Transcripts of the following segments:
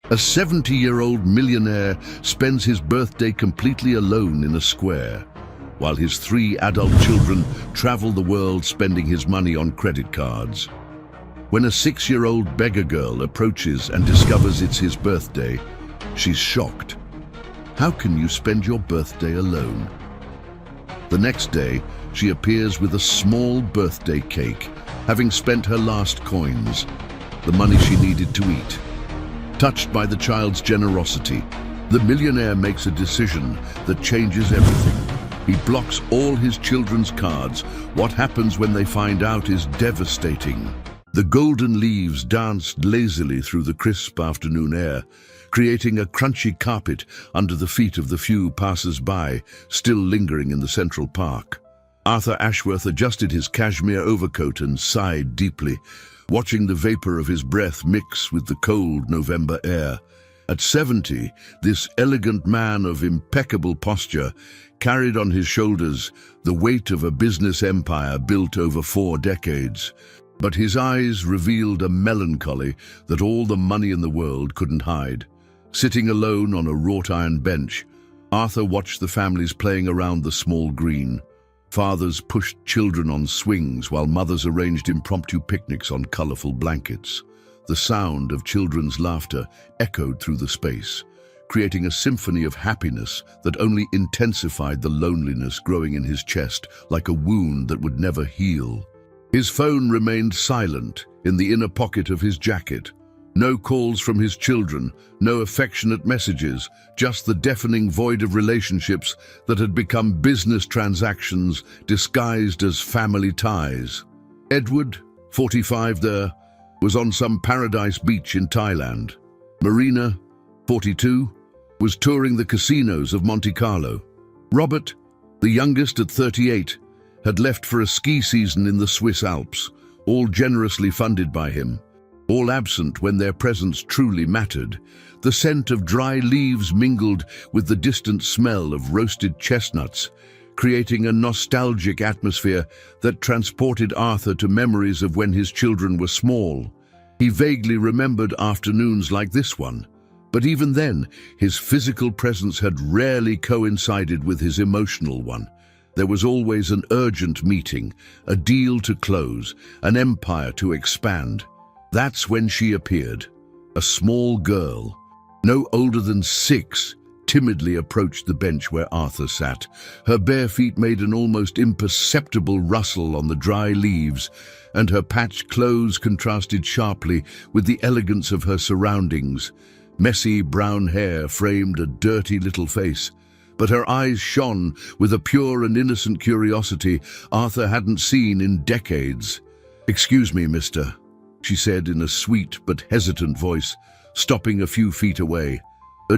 A 70-year-old millionaire spends his birthday completely alone in a square, while his 3 adult children travel the world spending his money on credit cards. When a 6-year-old beggar girl approaches and discovers it's his birthday, she's shocked. How can you spend your birthday alone? The next day, she appears with a small birthday cake, having spent her last coins, the money she needed to eat. Touched by the child's generosity, the millionaire makes a decision that changes everything. He blocks all his children's cards. What happens when they find out is devastating. The golden leaves danced lazily through the crisp afternoon air, creating a crunchy carpet under the feet of the few passers-by still lingering in the Central Park. Arthur Ashworth adjusted his cashmere overcoat and sighed deeply, watching the vapor of his breath mix with the cold November air. At 70, this elegant man of impeccable posture carried on his shoulders the weight of a business empire built over 4 decades. But his eyes revealed a melancholy that all the money in the world couldn't hide. Sitting alone on a wrought-iron bench, Arthur watched the families playing around the small green. Fathers pushed children on swings while mothers arranged impromptu picnics on colorful blankets. The sound of children's laughter echoed through the space, creating a symphony of happiness that only intensified the loneliness growing in his chest like a wound that would never heal. His phone remained silent in the inner pocket of his jacket. No calls from his children, no affectionate messages, just the deafening void of relationships that had become business transactions disguised as family ties. Edward, 45 there, was on some paradise beach in Thailand. Marina, 42, was touring the casinos of Monte Carlo. Robert, the youngest at 38, had left for a ski season in the Swiss Alps, all generously funded by him. All absent when their presence truly mattered. The scent of dry leaves mingled with the distant smell of roasted chestnuts, creating a nostalgic atmosphere that transported Arthur to memories of when his children were small. He vaguely remembered afternoons like this one, but even then, his physical presence had rarely coincided with his emotional one. There was always an urgent meeting, a deal to close, an empire to expand. That's when she appeared. A small girl, no older than 6, timidly approached the bench where Arthur sat. Her bare feet made an almost imperceptible rustle on the dry leaves, and her patched clothes contrasted sharply with the elegance of her surroundings. Messy brown hair framed a dirty little face, but her eyes shone with a pure and innocent curiosity Arthur hadn't seen in decades. "Excuse me, mister," she said in a sweet but hesitant voice, stopping a few feet away.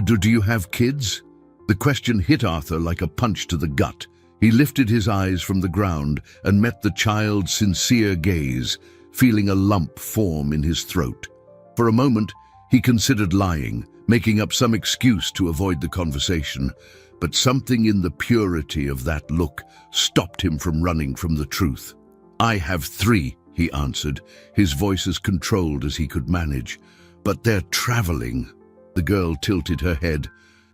Do you have kids?" The question hit Arthur like a punch to the gut. He lifted his eyes from the ground and met the child's sincere gaze, feeling a lump form in his throat. For a moment, he considered lying, making up some excuse to avoid the conversation, but something in the purity of that look stopped him from running from the truth. "I have 3, he answered, his voice as controlled as he could manage. "But they're traveling." The girl tilted her head,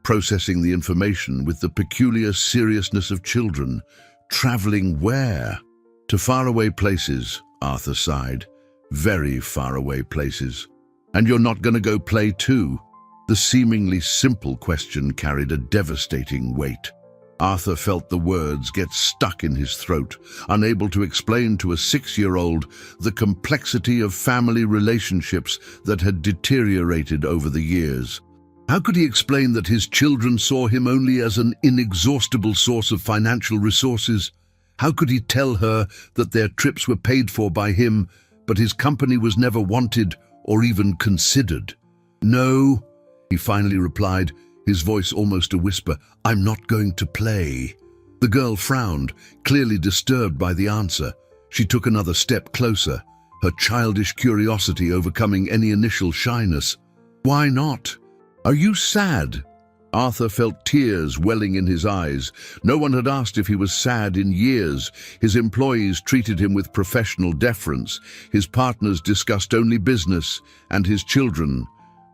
processing the information with the peculiar seriousness of children. "Traveling where?" "To faraway places," Arthur sighed. "Very faraway places." "And you're not going to go play too?" The seemingly simple question carried a devastating weight. Arthur felt the words get stuck in his throat, unable to explain to a 6-year-old the complexity of family relationships that had deteriorated over the years. How could he explain that his children saw him only as an inexhaustible source of financial resources? How could he tell her that their trips were paid for by him, but his company was never wanted or even considered? "No," he finally replied, his voice almost a whisper, "I'm not going to play." The girl frowned, clearly disturbed by the answer. She took another step closer, her childish curiosity overcoming any initial shyness. "Why not? Are you sad?" Arthur felt tears welling in his eyes. No one had asked if he was sad in years. His employees treated him with professional deference. His partners discussed only business, and his children,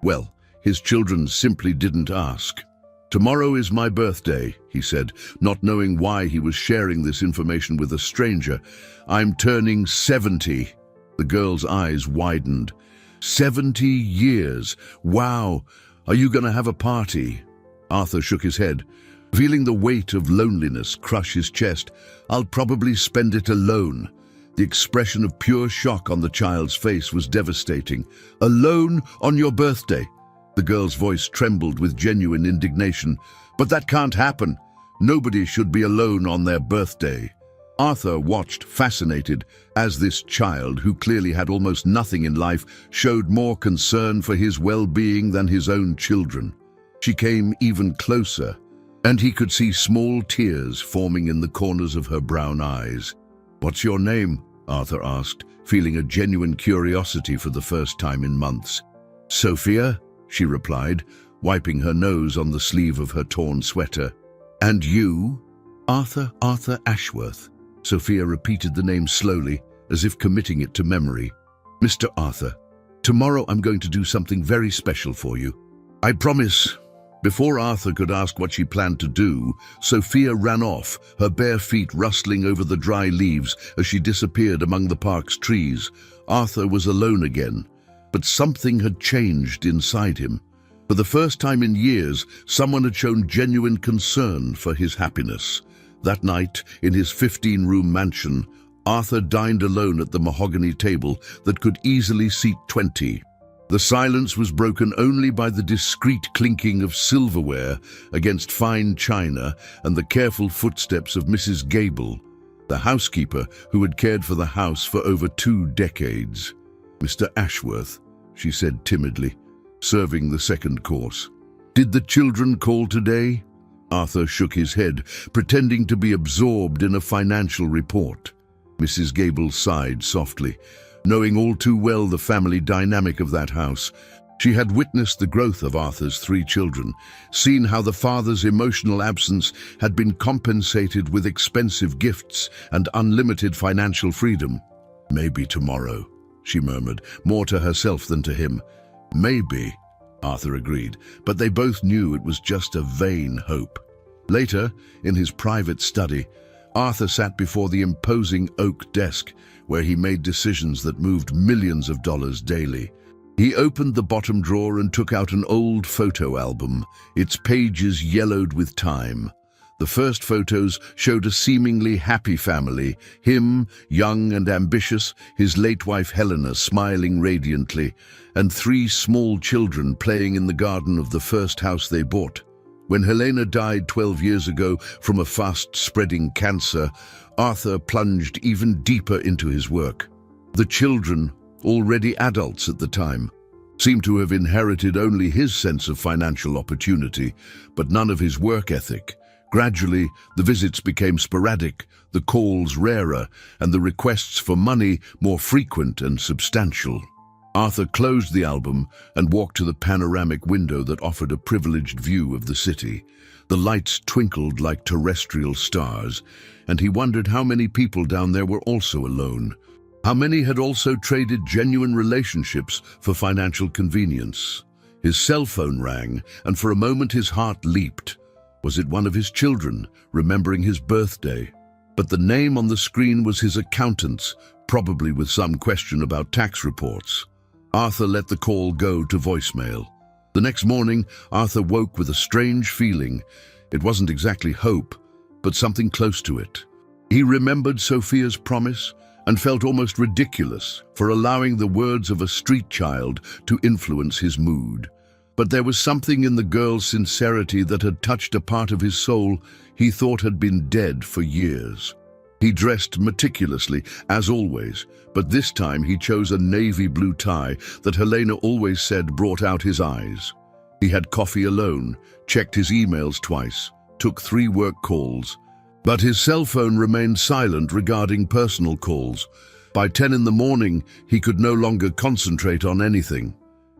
well, His children simply didn't ask. "Tomorrow is my birthday," he said, not knowing why he was sharing this information with a stranger. "I'm turning 70. The girl's eyes widened. 70 years. Wow. Are you going to have a party? Arthur shook his head, feeling the weight of loneliness crush his chest. "I'll probably spend it alone." The expression of pure shock on the child's face was devastating. "Alone on your birthday?" The girl's voice trembled with genuine indignation. "But that can't happen. Nobody should be alone on their birthday." Arthur watched, fascinated, as this child, who clearly had almost nothing in life, showed more concern for his well-being than his own children. She came even closer, and he could see small tears forming in the corners of her brown eyes. "What's your name?" Arthur asked, feeling a genuine curiosity for the first time in months. "Sophia," she replied, wiping her nose on the sleeve of her torn sweater. "And you?" "Arthur Ashworth." Sophia repeated the name slowly, as if committing it to memory. "Mr. Arthur, tomorrow I'm going to do something very special for you. I promise." Before Arthur could ask what she planned to do, Sophia ran off, her bare feet rustling over the dry leaves as she disappeared among the park's trees. Arthur was alone again, but something had changed inside him. For the first time in years, someone had shown genuine concern for his happiness. That night, in his 15-room mansion, Arthur dined alone at the mahogany table that could easily seat 20. The silence was broken only by the discreet clinking of silverware against fine china and the careful footsteps of Mrs. Gable, the housekeeper who had cared for the house for over 2 decades. "Mr. Ashworth," she said timidly, serving the second course. "Did the children call today?" Arthur shook his head, pretending to be absorbed in a financial report. Mrs. Gable sighed softly, knowing all too well the family dynamic of that house. She had witnessed the growth of Arthur's 3 children, seen how the father's emotional absence had been compensated with expensive gifts and unlimited financial freedom. "Maybe tomorrow," she murmured, more to herself than to him. "Maybe," Arthur agreed, but they both knew it was just a vain hope. Later, in his private study, Arthur sat before the imposing oak desk, where he made decisions that moved millions of dollars daily. He opened the bottom drawer and took out an old photo album, its pages yellowed with time. The first photos showed a seemingly happy family, him, young and ambitious, his late wife Helena smiling radiantly, and 3 small children playing in the garden of the first house they bought. When Helena died 12 years ago from a fast-spreading cancer, Arthur plunged even deeper into his work. The children, already adults at the time, seemed to have inherited only his sense of financial opportunity, but none of his work ethic. Gradually, the visits became sporadic, the calls rarer, and the requests for money more frequent and substantial. Arthur closed the album and walked to the panoramic window that offered a privileged view of the city. The lights twinkled like terrestrial stars, and he wondered how many people down there were also alone. How many had also traded genuine relationships for financial convenience? His cell phone rang, and for a moment his heart leaped. Was it one of his children, remembering his birthday? But the name on the screen was his accountant's, probably with some question about tax reports. Arthur let the call go to voicemail. The next morning, Arthur woke with a strange feeling. It wasn't exactly hope, but something close to it. He remembered Sophia's promise and felt almost ridiculous for allowing the words of a street child to influence his mood. But there was something in the girl's sincerity that had touched a part of his soul he thought had been dead for years. He dressed meticulously, as always, but this time he chose a navy blue tie that Helena always said brought out his eyes. He had coffee alone, checked his emails twice, took 3 work calls, but his cell phone remained silent regarding personal calls. By 10 in the morning, he could no longer concentrate on anything.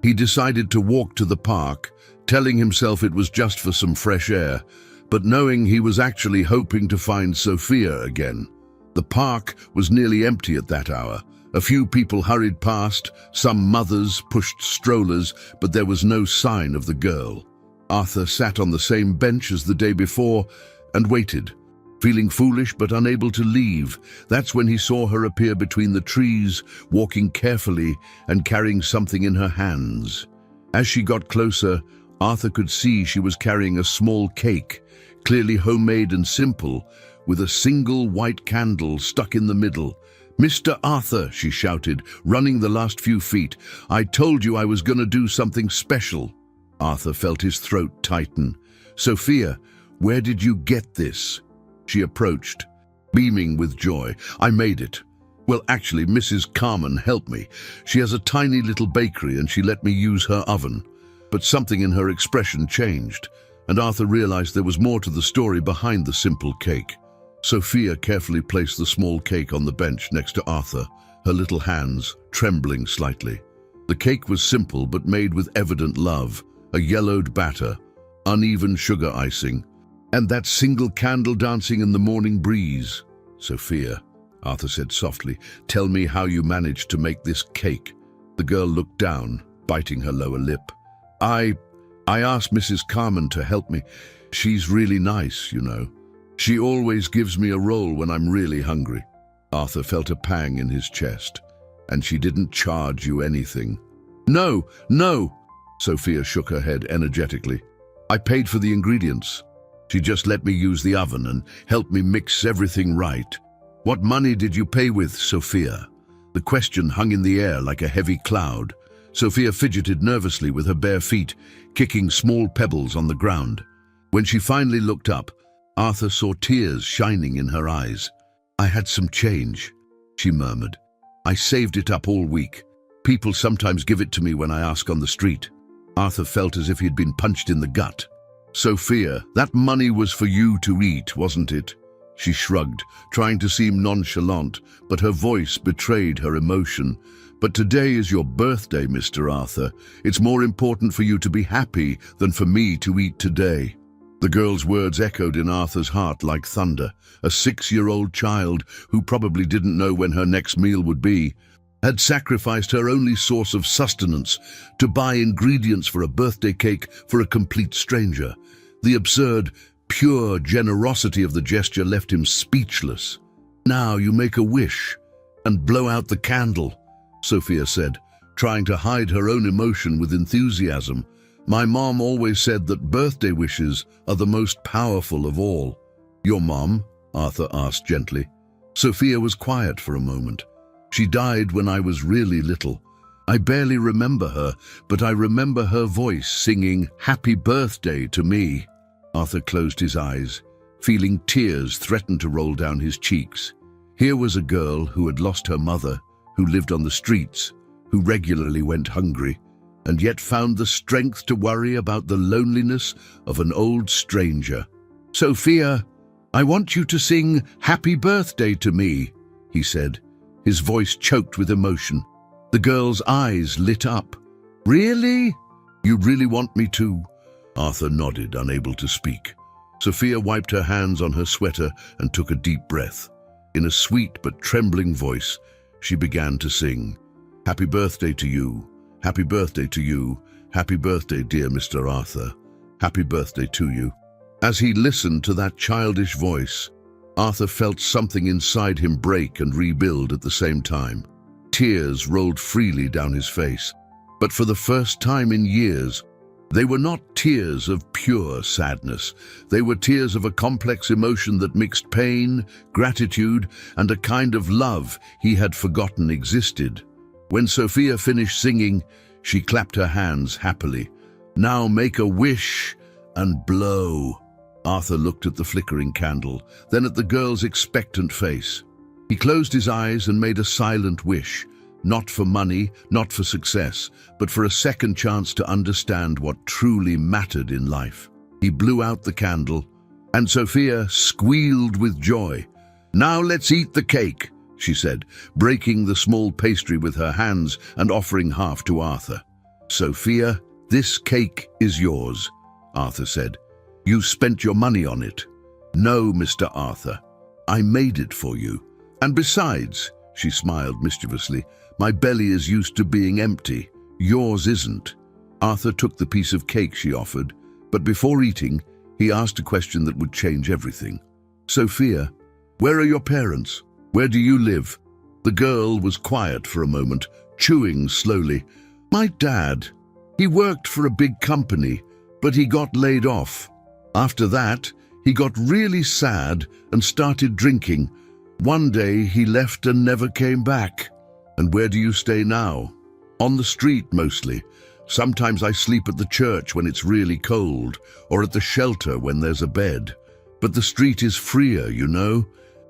He decided to walk to the park, telling himself it was just for some fresh air, but knowing he was actually hoping to find Sophia again. The park was nearly empty at that hour, A few people hurried past, some mothers pushed strollers, but there was no sign of the girl. Arthur sat on the same bench as the day before and waited, feeling foolish but unable to leave. That's when he saw her appear between the trees, walking carefully and carrying something in her hands. As she got closer, Arthur could see she was carrying a small cake, clearly homemade and simple, with a single white candle stuck in the middle. "Mr. Arthur," she shouted, running the last few feet, "I told you I was going to do something special." Arthur felt his throat tighten. "Sophia, where did you get this?" She approached, beaming with joy. "I made it. Well, actually, Mrs. Carmen helped me. She has a tiny little bakery and she let me use her oven." But something in her expression changed, and Arthur realized there was more to the story behind the simple cake. Sophia carefully placed the small cake on the bench next to Arthur, her little hands trembling slightly. The cake was simple but made with evident love, a yellowed batter, uneven sugar icing, and that single candle dancing in the morning breeze. "Sophia," Arthur said softly, "tell me how you managed to make this cake." The girl looked down, biting her lower lip. I asked Mrs. Carmen to help me. She's really nice, you know. She always gives me a roll when I'm really hungry." Arthur felt a pang in his chest. "And she didn't charge you anything?" No, Sophia shook her head energetically. "I paid for the ingredients. She just let me use the oven and helped me mix everything right." "What money did you pay with, Sophia?" The question hung in the air like a heavy cloud. Sophia fidgeted nervously with her bare feet, kicking small pebbles on the ground. When she finally looked up, Arthur saw tears shining in her eyes. "I had some change," she murmured. "I saved it up all week. People sometimes give it to me when I ask on the street." Arthur felt as if he'd been punched in the gut. "Sophia, that money was for you to eat, wasn't it?" She shrugged, trying to seem nonchalant, but her voice betrayed her emotion. "But today is your birthday, Mr. Arthur. It's more important for you to be happy than for me to eat today." The girl's words echoed in Arthur's heart like thunder. A 6-year-old child, who probably didn't know when her next meal would be, had sacrificed her only source of sustenance to buy ingredients for a birthday cake for a complete stranger. The absurd, pure generosity of the gesture left him speechless. "Now you make a wish and blow out the candle," Sophia said, trying to hide her own emotion with enthusiasm. "My mom always said that birthday wishes are the most powerful of all." "Your mom?" Arthur asked gently. Sophia was quiet for a moment. "She died when I was really little. I barely remember her, but I remember her voice singing 'Happy Birthday' to me." Arthur closed his eyes, feeling tears threaten to roll down his cheeks. Here was a girl who had lost her mother, who lived on the streets, who regularly went hungry, and yet found the strength to worry about the loneliness of an old stranger. "Sophia, I want you to sing 'Happy Birthday' to me," he said, his voice choked with emotion. The girl's eyes lit up. "Really? You really want me to?" Arthur nodded, unable to speak. Sophia wiped her hands on her sweater and took a deep breath. In a sweet but trembling voice, she began to sing, "Happy birthday to you. Happy birthday to you. Happy birthday, dear Mr. Arthur. Happy birthday to you." As he listened to that childish voice, Arthur felt something inside him break and rebuild at the same time. Tears rolled freely down his face, but for the first time in years, they were not tears of pure sadness. They were tears of a complex emotion that mixed pain, gratitude, and a kind of love he had forgotten existed. When Sophia finished singing, she clapped her hands happily. "Now make a wish and blow." Arthur looked at the flickering candle, then at the girl's expectant face. He closed his eyes and made a silent wish, not for money, not for success, but for a second chance to understand what truly mattered in life. He blew out the candle, and Sophia squealed with joy. "Now let's eat the cake," she said, breaking the small pastry with her hands and offering half to Arthur. "Sophia, this cake is yours," Arthur said. "You spent your money on it." "No, Mr. Arthur. I made it for you. And besides," She smiled mischievously. "My belly is used to being empty. Yours isn't." Arthur took the piece of cake she offered, but before eating, he asked a question that would change everything. "Sophia, where are your parents? Where do you live?" The girl was quiet for a moment, chewing slowly. "My dad. He worked for a big company, but he got laid off. After that, he got really sad and started drinking. One day he left and never came back." "And where do you stay now?" "On the street, mostly. Sometimes I sleep at the church when it's really cold, or at the shelter when there's a bed. But the street is freer, you know.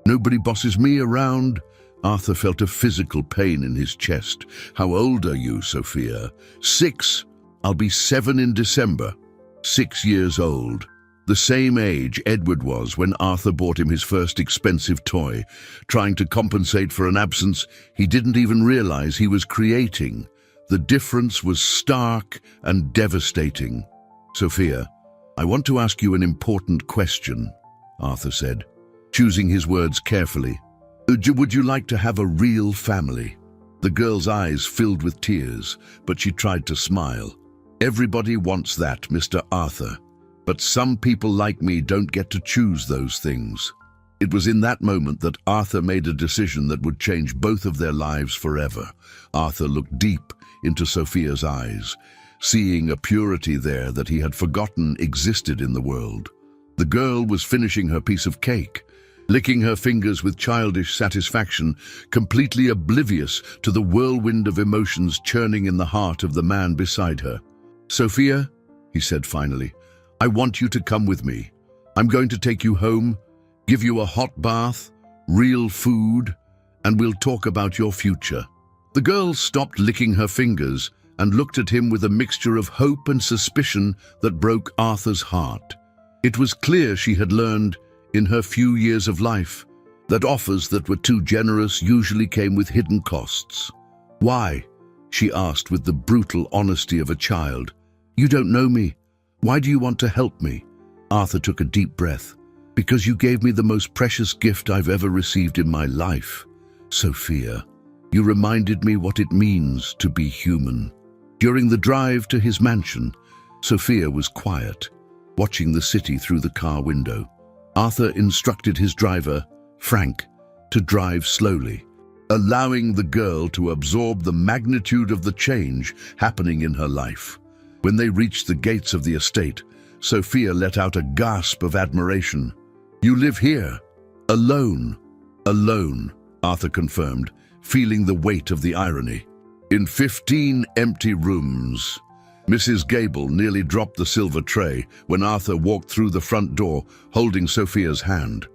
Nobody bosses me around." Arthur felt a physical pain in his chest. "How old are you, Sophia?" 6. "I'll be 7 in December." 6 years old. The same age Edward was when Arthur bought him his first expensive toy, trying to compensate for an absence he didn't even realize he was creating. The difference was stark and devastating. "Sophia, I want to ask you an important question," Arthur said, choosing his words carefully. Would you like to have a real family?" The girl's eyes filled with tears, but she tried to smile. "Everybody wants that, Mr. Arthur. But some people like me don't get to choose those things." It was in that moment that Arthur made a decision that would change both of their lives forever. Arthur looked deep into Sophia's eyes, seeing a purity there that he had forgotten existed in the world. The girl was finishing her piece of cake, licking her fingers with childish satisfaction, completely oblivious to the whirlwind of emotions churning in the heart of the man beside her. "Sophia," he said finally, "I want you to come with me. I'm going to take you home, give you a hot bath, real food, and we'll talk about your future." The girl stopped licking her fingers and looked at him with a mixture of hope and suspicion that broke Arthur's heart. It was clear she had learned, in her few years of life, that offers that were too generous usually came with hidden costs. "Why?" she asked with the brutal honesty of a child. "You don't know me. Why do you want to help me?" Arthur took a deep breath. "Because you gave me the most precious gift I've ever received in my life, Sophia. You reminded me what it means to be human." During the drive to his mansion, Sophia was quiet, watching the city through the car window. Arthur instructed his driver, Frank, to drive slowly, allowing the girl to absorb the magnitude of the change happening in her life. When they reached the gates of the estate, Sophia let out a gasp of admiration. "You live here? Alone?" "Alone," Arthur confirmed, feeling the weight of the irony. "In 15 empty rooms." Mrs. Gable nearly dropped the silver tray when Arthur walked through the front door, holding Sophia's hand.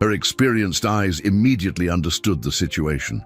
Her experienced eyes immediately understood the situation,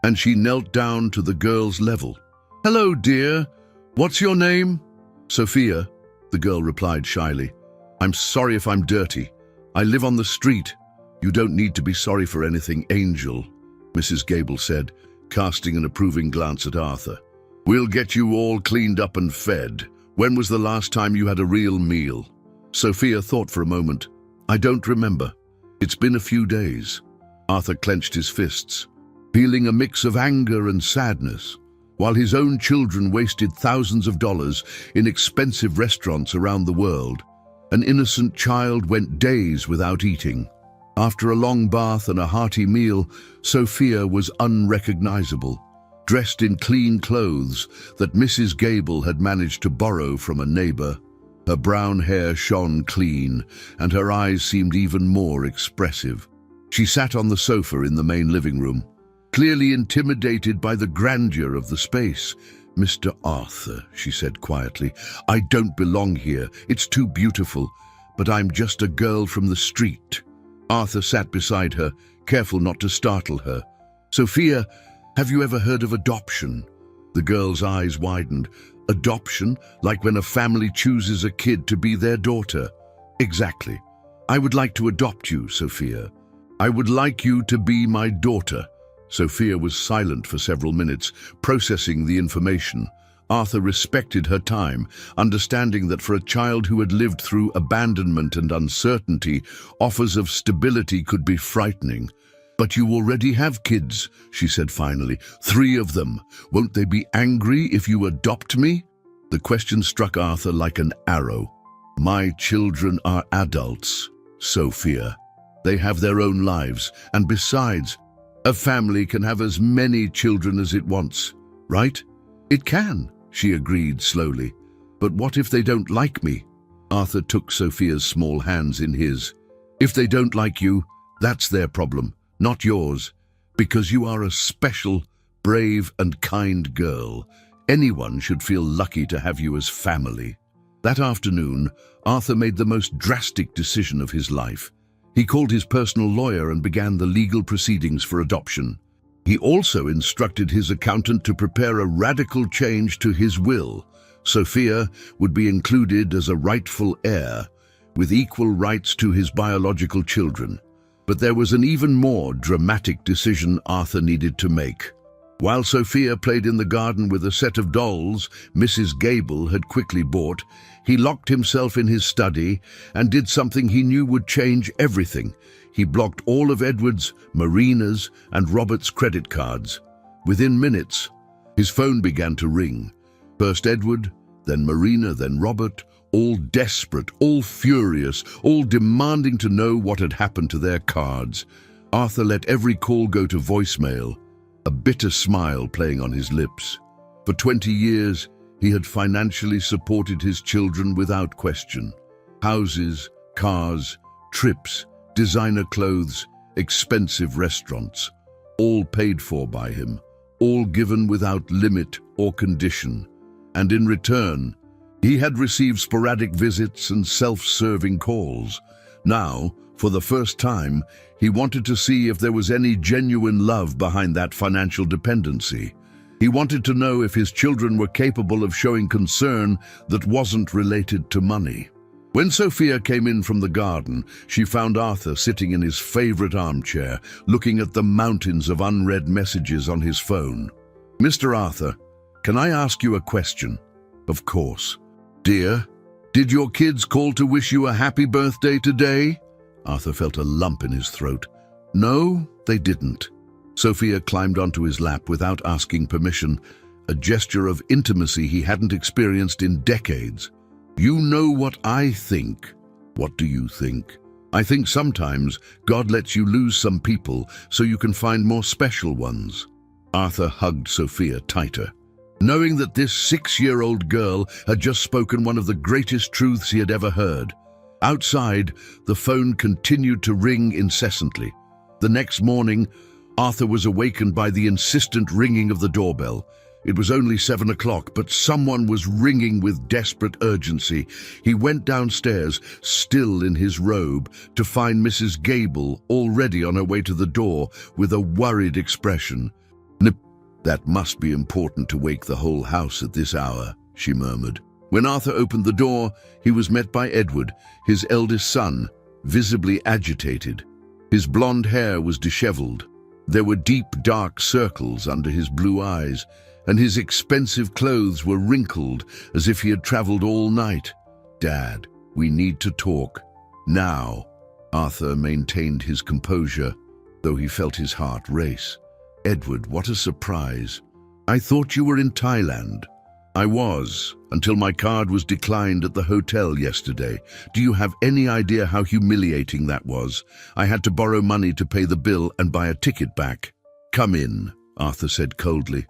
and she knelt down to the girl's level. "Hello, dear. What's your name?" "Sophia," the girl replied shyly. "I'm sorry if I'm dirty. I live on the street." "You don't need to be sorry for anything, Angel," Mrs. Gable said, casting an approving glance at Arthur. "We'll get you all cleaned up and fed. When was the last time you had a real meal?" Sophia thought for a moment. "I don't remember. It's been a few days." Arthur clenched his fists, feeling a mix of anger and sadness. While his own children wasted thousands of dollars in expensive restaurants around the world, an innocent child went days without eating. After a long bath and a hearty meal, Sophia was unrecognizable, dressed in clean clothes that Mrs. Gable had managed to borrow from a neighbor. Her brown hair shone clean, and her eyes seemed even more expressive. She sat on the sofa in the main living room, clearly intimidated by the grandeur of the space. "Mr. Arthur," she said quietly, "I don't belong here. It's too beautiful, but I'm just a girl from the street." Arthur sat beside her, careful not to startle her. "Sophia, have you ever heard of adoption?" The girl's eyes widened. "Adoption? Like when a family chooses a kid to be their daughter?" "Exactly. I would like to adopt you, Sophia. I would like you to be my daughter." Sophia was silent for several minutes, processing the information. Arthur respected her time, understanding that for a child who had lived through abandonment and uncertainty, offers of stability could be frightening. "But you already have kids," she said finally. "3 of them. Won't they be angry if you adopt me?" The question struck Arthur like an arrow. "My children are adults, Sophia. They have their own lives, and besides, a family can have as many children as it wants, right?" "It can," she agreed slowly. "But what if they don't like me?" Arthur took Sophia's small hands in his. "If they don't like you, that's their problem, not yours, because you are a special, brave and kind girl. Anyone should feel lucky to have you as family." That afternoon, Arthur made the most drastic decision of his life. He called his personal lawyer and began the legal proceedings for adoption. He also instructed his accountant to prepare a radical change to his will. Sophia would be included as a rightful heir, with equal rights to his biological children. But there was an even more dramatic decision Arthur needed to make. While Sophia played in the garden with a set of dolls Mrs. Gable had quickly bought, he locked himself in his study and did something he knew would change everything. He blocked all of Edward's, Marina's, and Robert's credit cards. Within minutes, his phone began to ring. First Edward, then Marina, then Robert, all desperate, all furious, all demanding to know what had happened to their cards. Arthur let every call go to voicemail, a bitter smile playing on his lips. For 20 years, he had financially supported his children without question. Houses, cars, trips, designer clothes, expensive restaurants, all paid for by him, all given without limit or condition. And in return, he had received sporadic visits and self-serving calls. Now, for the first time, he wanted to see if there was any genuine love behind that financial dependency. He wanted to know if his children were capable of showing concern that wasn't related to money. When Sophia came in from the garden, she found Arthur sitting in his favorite armchair, looking at the mountains of unread messages on his phone. "Mr. Arthur, can I ask you a question?" "Of course." "Dear, did your kids call to wish you a happy birthday today?" Arthur felt a lump in his throat. "No, they didn't." Sophia climbed onto his lap without asking permission, a gesture of intimacy he hadn't experienced in decades. "You know what I think." "What do you think?" "I think sometimes God lets you lose some people so you can find more special ones." Arthur hugged Sophia tighter, knowing that this 6-year-old girl had just spoken one of the greatest truths he had ever heard. Outside, the phone continued to ring incessantly. The next morning, Arthur was awakened by the insistent ringing of the doorbell. It was only 7 o'clock, but someone was ringing with desperate urgency. He went downstairs, still in his robe, to find Mrs. Gable already on her way to the door with a worried expression. "That must be important to wake the whole house at this hour," she murmured. When Arthur opened the door, he was met by Edward, his eldest son, visibly agitated. His blonde hair was disheveled. There were deep, dark circles under his blue eyes, and his expensive clothes were wrinkled as if he had traveled all night. "Dad, we need to talk. Now." Arthur maintained his composure, though he felt his heart race. "Edward, what a surprise. I thought you were in Thailand." "I was, until my card was declined at the hotel yesterday. Do you have any idea how humiliating that was? I had to borrow money to pay the bill and buy a ticket back." "Come in," Arthur said coldly.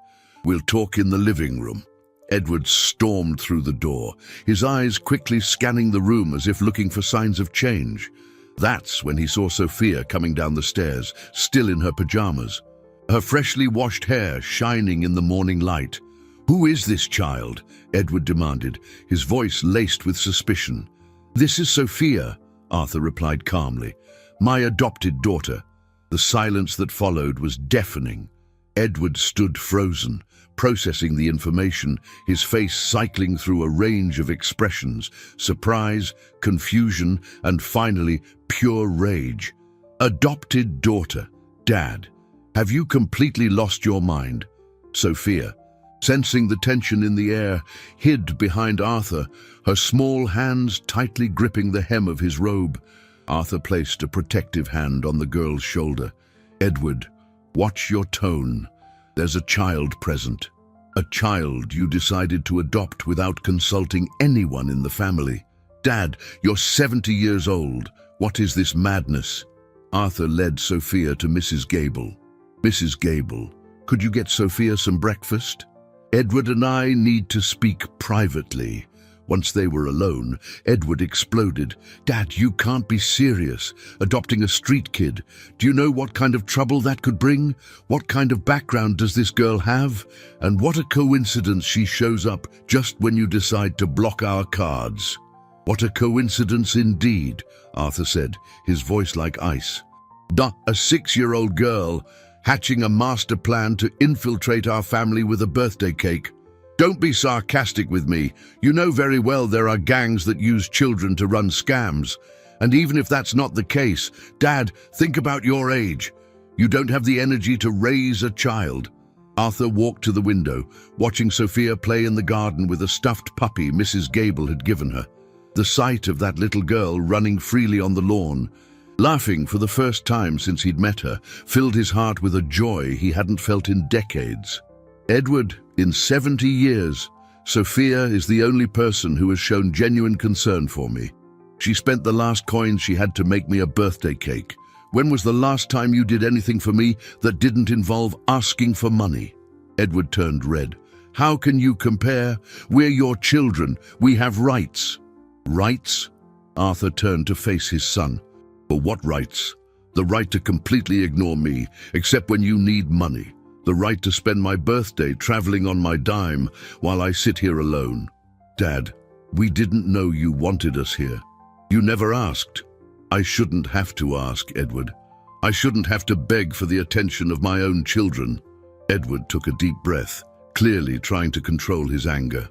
"We'll talk in the living room." Edward stormed through the door, his eyes quickly scanning the room as if looking for signs of change. That's when he saw Sophia coming down the stairs, still in her pajamas, her freshly washed hair shining in the morning light. "Who is this child?" Edward demanded, his voice laced with suspicion. "This is Sophia," Arthur replied calmly. "My adopted daughter." The silence that followed was deafening. Edward stood frozen, processing the information, his face cycling through a range of expressions: surprise, confusion, and finally, pure rage. "Adopted daughter, Dad. Have you completely lost your mind?" Sophia, sensing the tension in the air, hid behind Arthur, her small hands tightly gripping the hem of his robe. Arthur placed a protective hand on the girl's shoulder. Edward, watch your tone. There's a child present. A child you decided to adopt without consulting anyone in the family. Dad, you're 70 years old. What is this madness? Arthur led Sophia to Mrs. Gable. Mrs. Gable, could you get Sophia some breakfast? Edward and I need to speak privately. Once they were alone, Edward exploded. Dad, you can't be serious. Adopting a street kid. Do you know what kind of trouble that could bring? What kind of background does this girl have? And what a coincidence she shows up just when you decide to block our cards. What a coincidence indeed, Arthur said, his voice like ice. A 6-year-old girl hatching a master plan to infiltrate our family with a birthday cake. Don't be sarcastic with me. You know very well there are gangs that use children to run scams. And even if that's not the case, Dad, think about your age. You don't have the energy to raise a child. Arthur walked to the window, watching Sophia play in the garden with a stuffed puppy Mrs. Gable had given her. The sight of that little girl running freely on the lawn, laughing for the first time since he'd met her, filled his heart with a joy he hadn't felt in decades. Edward, in 70 years, Sophia is the only person who has shown genuine concern for me. She spent the last coin she had to make me a birthday cake. When was the last time you did anything for me that didn't involve asking for money? Edward turned red. How can you compare? We're your children. We have rights. Rights? Arthur turned to face his son. But what rights? The right to completely ignore me, except when you need money. The right to spend my birthday traveling on my dime while I sit here alone. Dad, we didn't know you wanted us here. You never asked. I shouldn't have to ask, Edward. I shouldn't have to beg for the attention of my own children. Edward took a deep breath, clearly trying to control his anger.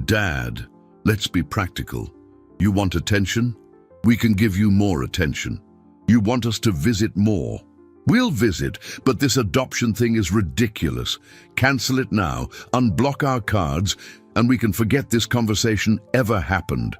Dad, let's be practical. You want attention? We can give you more attention. You want us to visit more? We'll visit, but this adoption thing is ridiculous. Cancel it now, unblock our cards, and we can forget this conversation ever happened.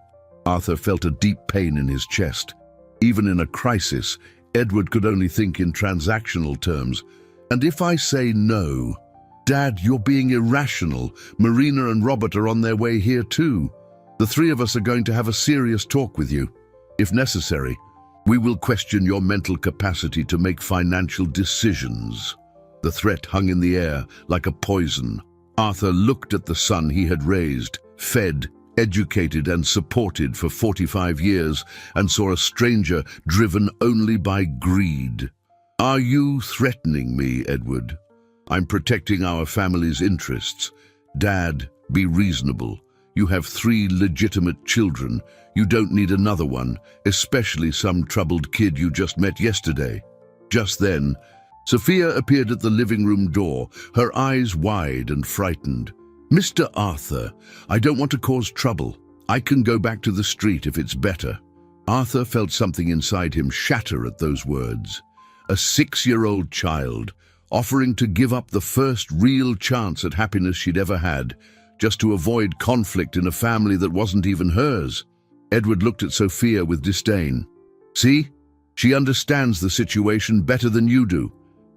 Arthur felt a deep pain in his chest. Even in a crisis, Edward could only think in transactional terms. And if I say no, Dad, you're being irrational. Marina and Robert are on their way here too. The three of us are going to have a serious talk with you. If necessary, we will question your mental capacity to make financial decisions. The threat hung in the air like a poison. Arthur looked at the son he had raised, fed, educated and supported for 45 years, and saw a stranger driven only by greed. Are you threatening me, Edward? I'm protecting our family's interests. Dad, be reasonable. You have 3 legitimate children. You don't need another one, especially some troubled kid you just met yesterday. Just then, Sophia appeared at the living room door, her eyes wide and frightened. Mr. Arthur, I don't want to cause trouble. I can go back to the street if it's better. Arthur felt something inside him shatter at those words. A 6-year-old child offering to give up the first real chance at happiness she'd ever had, just to avoid conflict in a family that wasn't even hers. Edward looked at Sophia with disdain. See? She understands the situation better than you do.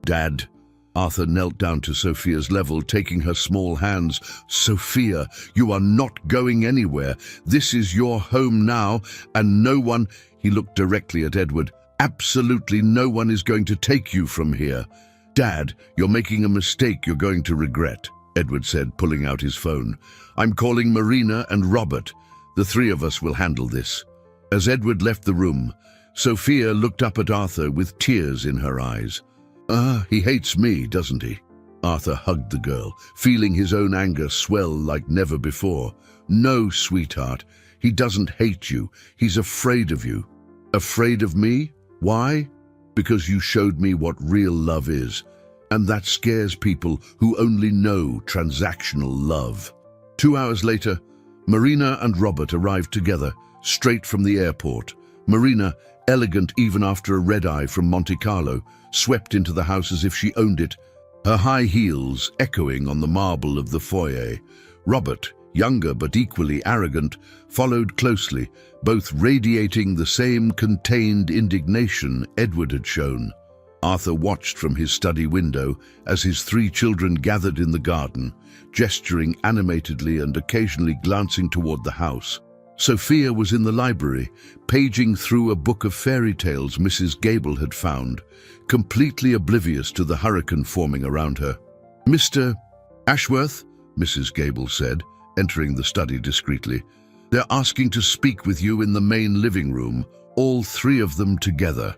Dad. Arthur knelt down to Sophia's level, taking her small hands. Sophia, you are not going anywhere. This is your home now, and no one— He looked directly at Edward. Absolutely no one is going to take you from here. Dad, you're making a mistake you're going to regret, Edward said, pulling out his phone. I'm calling Marina and Robert. The 3 of us will handle this. As Edward left the room, Sophia looked up at Arthur with tears in her eyes. He hates me, doesn't he? Arthur hugged the girl, feeling his own anger swell like never before. No, sweetheart, he doesn't hate you. He's afraid of you. Afraid of me? Why? Because you showed me what real love is. And that scares people who only know transactional love. 2 hours later, Marina and Robert arrived together, straight from the airport. Marina, elegant even after a red-eye from Monte Carlo, swept into the house as if she owned it, her high heels echoing on the marble of the foyer. Robert, younger but equally arrogant, followed closely, both radiating the same contained indignation Edward had shown. Arthur watched from his study window as his 3 children gathered in the garden, gesturing animatedly and occasionally glancing toward the house. Sophia was in the library, paging through a book of fairy tales Mrs. Gable had found, completely oblivious to the hurricane forming around her. "Mr. Ashworth," Mrs. Gable said, entering the study discreetly. "They're asking to speak with you in the main living room, all 3 of them together."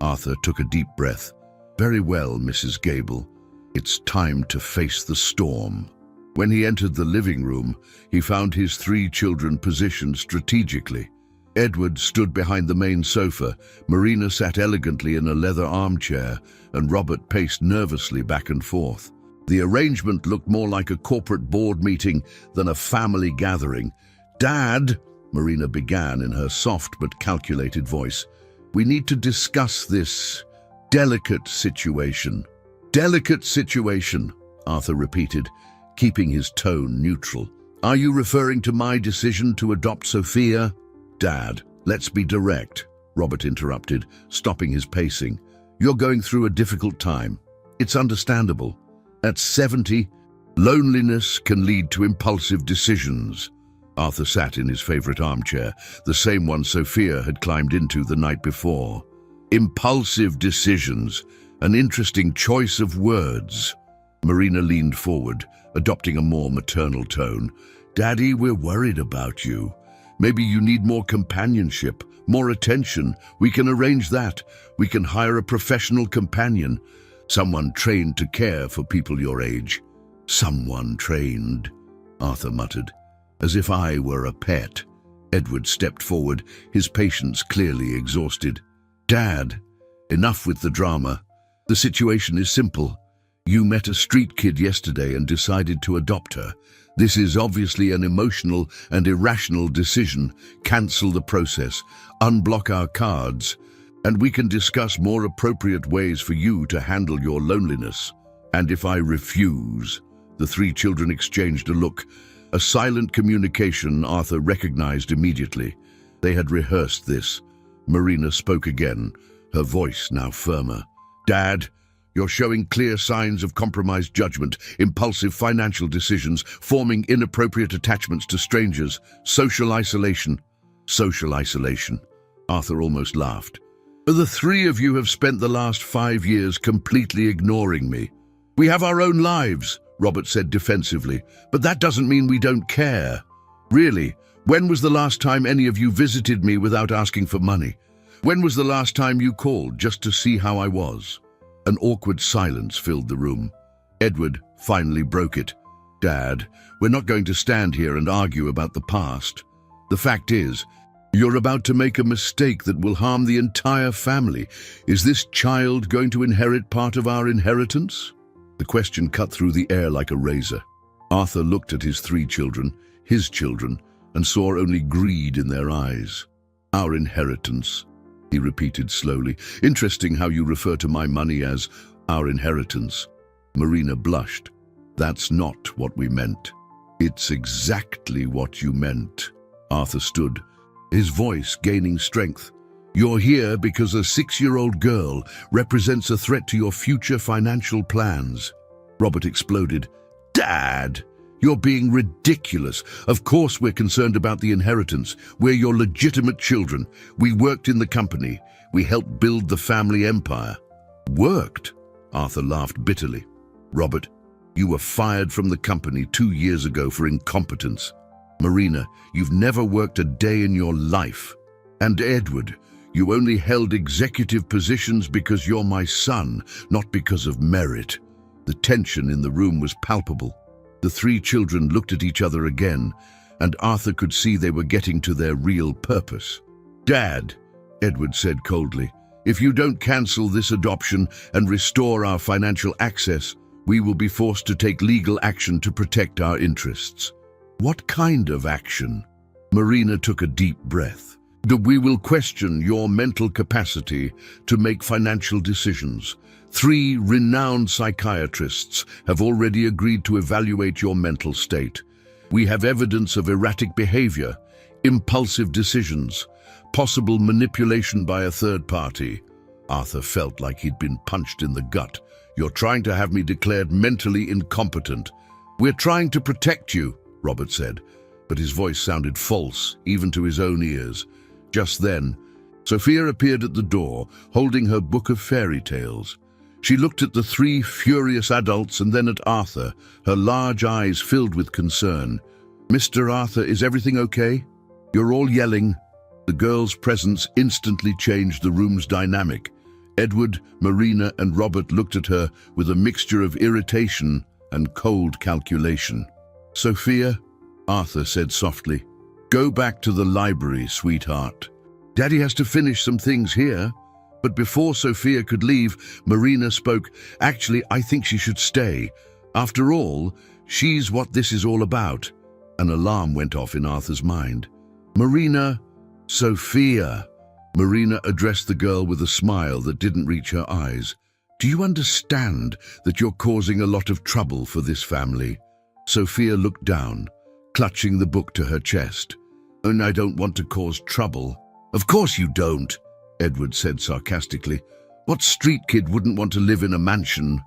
Arthur took a deep breath. "Very well, Mrs. Gable. It's time to face the storm." When he entered the living room, he found his 3 children positioned strategically. Edward stood behind the main sofa, Marina sat elegantly in a leather armchair, and Robert paced nervously back and forth. The arrangement looked more like a corporate board meeting than a family gathering. "Dad," Marina began in her soft but calculated voice, "we need to discuss this delicate situation." "Delicate situation," Arthur repeated, keeping his tone neutral. "Are you referring to my decision to adopt Sophia?" "Dad, let's be direct," Robert interrupted, stopping his pacing. "You're going through a difficult time. It's understandable. At 70, loneliness can lead to impulsive decisions." Arthur sat in his favorite armchair, the same one Sophia had climbed into the night before. "Impulsive decisions, an interesting choice of words." Marina leaned forward, adopting a more maternal tone. "Daddy, we're worried about you. Maybe you need more companionship, more attention. We can arrange that. We can hire a professional companion, someone trained to care for people your age." "Someone trained," Arthur muttered. "As if I were a pet." Edward stepped forward, his patience clearly exhausted. "Dad, enough with the drama. The situation is simple. You met a street kid yesterday and decided to adopt her. This is obviously an emotional and irrational decision. Cancel the process, unblock our cards, and we can discuss more appropriate ways for you to handle your loneliness." "And if I refuse?" The 3 children exchanged a look. A silent communication Arthur recognized immediately. They had rehearsed this. Marina spoke again, her voice now firmer. "Dad, you're showing clear signs of compromised judgment, impulsive financial decisions, forming inappropriate attachments to strangers, social isolation." "Social isolation," Arthur almost laughed. "The 3 of you have spent the last 5 years completely ignoring me." "We have our own lives," Robert said defensively, "but that doesn't mean we don't care." "Really, when was the last time any of you visited me without asking for money? When was the last time you called just to see how I was?" An awkward silence filled the room. Edward finally broke it. "Dad, we're not going to stand here and argue about the past. The fact is, you're about to make a mistake that will harm the entire family. Is this child going to inherit part of our inheritance?" The question cut through the air like a razor. Arthur looked at his 3 children, his children, and saw only greed in their eyes. "Our inheritance," he repeated slowly. "Interesting how you refer to my money as our inheritance." Marina blushed. "That's not what we meant." "It's exactly what you meant." Arthur stood, his voice gaining strength. "You're here because a 6-year-old girl represents a threat to your future financial plans." Robert exploded. "Dad, you're being ridiculous. Of course we're concerned about the inheritance. We're your legitimate children. We worked in the company. We helped build the family empire." "Worked?" Arthur laughed bitterly. "Robert, you were fired from the company 2 years ago for incompetence. Marina, you've never worked a day in your life. And Edward, you only held executive positions because you're my son, not because of merit." The tension in the room was palpable. The 3 children looked at each other again, and Arthur could see they were getting to their real purpose. "Dad," Edward said coldly, "if you don't cancel this adoption and restore our financial access, we will be forced to take legal action to protect our interests." "What kind of action?" Marina took a deep breath. "We will question your mental capacity to make financial decisions. 3 renowned psychiatrists have already agreed to evaluate your mental state. We have evidence of erratic behavior, impulsive decisions, possible manipulation by a third party." Arthur felt like he'd been punched in the gut. "You're trying to have me declared mentally incompetent." "We're trying to protect you," Robert said, but his voice sounded false, even to his own ears. Just then, Sophia appeared at the door, holding her book of fairy tales. She looked at the three furious adults and then at Arthur, her large eyes filled with concern. "Mr. Arthur, is everything okay? You're all yelling." The girl's presence instantly changed the room's dynamic. Edward, Marina, and Robert looked at her with a mixture of irritation and cold calculation. "Sophia," Arthur said softly, "go back to the library, sweetheart. Daddy has to finish some things here." But before Sophia could leave, Marina spoke. "Actually, I think she should stay. After all, she's what this is all about." An alarm went off in Arthur's mind. "Marina, Sophia." Marina addressed the girl with a smile that didn't reach her eyes. "Do you understand that you're causing a lot of trouble for this family?" Sophia looked down, clutching the book to her chest. "And I don't want to cause trouble." "Of course you don't," Edward said sarcastically. "What street kid wouldn't want to live in a mansion?"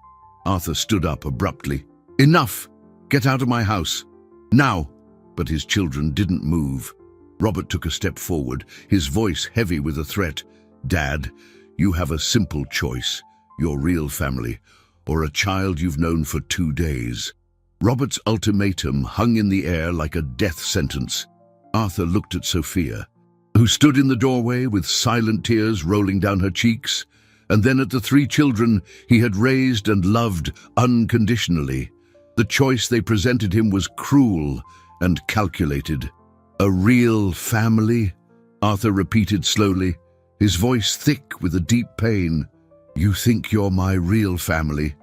Arthur stood up abruptly. "Enough! Get out of my house. Now!" But his children didn't move. Robert took a step forward, his voice heavy with a threat. "Dad, you have a simple choice. Your real family, or a child you've known for 2 days." Robert's ultimatum hung in the air like a death sentence. Arthur looked at Sophia, who stood in the doorway with silent tears rolling down her cheeks, and then at the 3 children he had raised and loved unconditionally. The choice they presented him was cruel and calculated. "A real family?" Arthur repeated slowly, his voice thick with a deep pain. "You think you're my real family?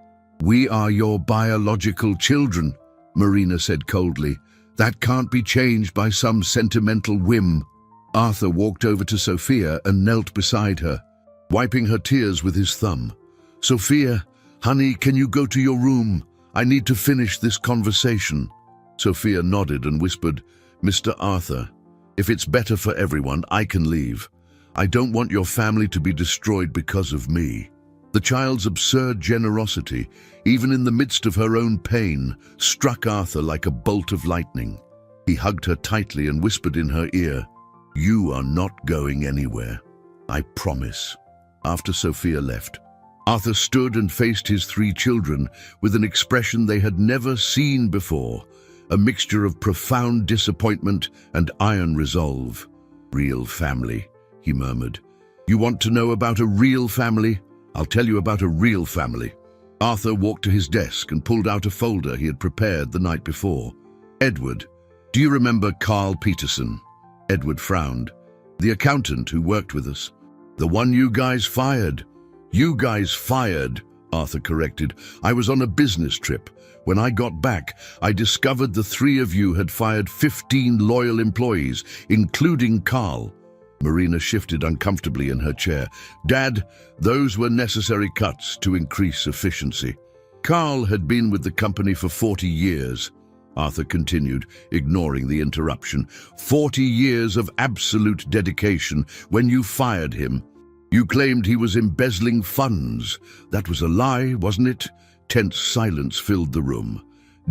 We are your biological children," Marina said coldly. "That can't be changed by some sentimental whim." Arthur walked over to Sophia and knelt beside her, wiping her tears with his thumb. "Sophia, honey, can you go to your room? I need to finish this conversation." Sophia nodded and whispered, "Mr. Arthur, if it's better for everyone, I can leave. I don't want your family to be destroyed because of me." The child's absurd generosity, even in the midst of her own pain, struck Arthur like a bolt of lightning. He hugged her tightly and whispered in her ear, "You are not going anywhere. I promise." After Sophia left, Arthur stood and faced his 3 children with an expression they had never seen before, a mixture of profound disappointment and iron resolve. "Real family," he murmured. "You want to know about a real family? I'll tell you about a real family." Arthur walked to his desk and pulled out a folder he had prepared the night before. "Edward, do you remember Carl Peterson?" Edward frowned. "The accountant who worked with us. The one you guys fired." "You guys fired," Arthur corrected. "I was on a business trip. When I got back, I discovered the 3 of you had fired 15 loyal employees, including Carl." Marina shifted uncomfortably in her chair. "Dad, those were necessary cuts to increase efficiency." "Carl had been with the company for 40 years, Arthur continued, ignoring the interruption. 40 years of absolute dedication. When you fired him, you claimed he was embezzling funds. That was a lie, wasn't it?" Tense silence filled the room.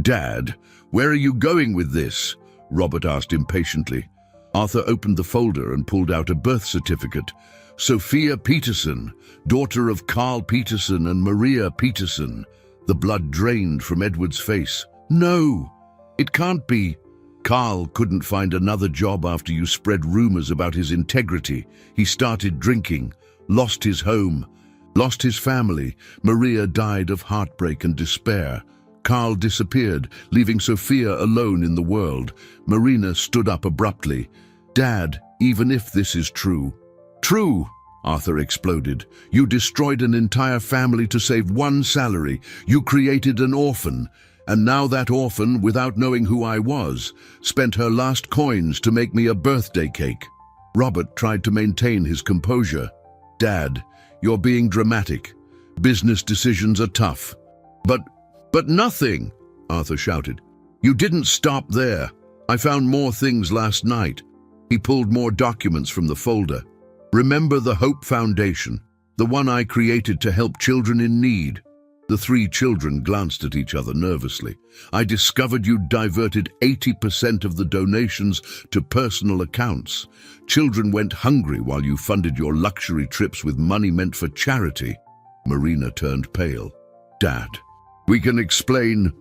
"Dad, where are you going with this?" Robert asked impatiently. Arthur opened the folder and pulled out a birth certificate. "Sophia Peterson, daughter of Carl Peterson and Maria Peterson." The blood drained from Edward's face. "No, it can't be. Carl couldn't find another job after you spread rumors about his integrity. He started drinking, lost his home, lost his family. Maria died of heartbreak and despair. Carl disappeared, leaving Sophia alone in the world." Marina stood up abruptly. "Dad, even if this is true..." "True," Arthur exploded. "You destroyed an entire family to save one salary. You created an orphan. And now that orphan, without knowing who I was, spent her last coins to make me a birthday cake." Robert tried to maintain his composure. "Dad, you're being dramatic. Business decisions are tough." But nothing," Arthur shouted. "You didn't stop there. I found more things last night." He pulled more documents from the folder. "Remember the Hope Foundation? The one I created to help children in need." The three children glanced at each other nervously. "I discovered you diverted 80% of the donations to personal accounts. Children went hungry while you funded your luxury trips with money meant for charity." Marina turned pale. "Dad, we can explain.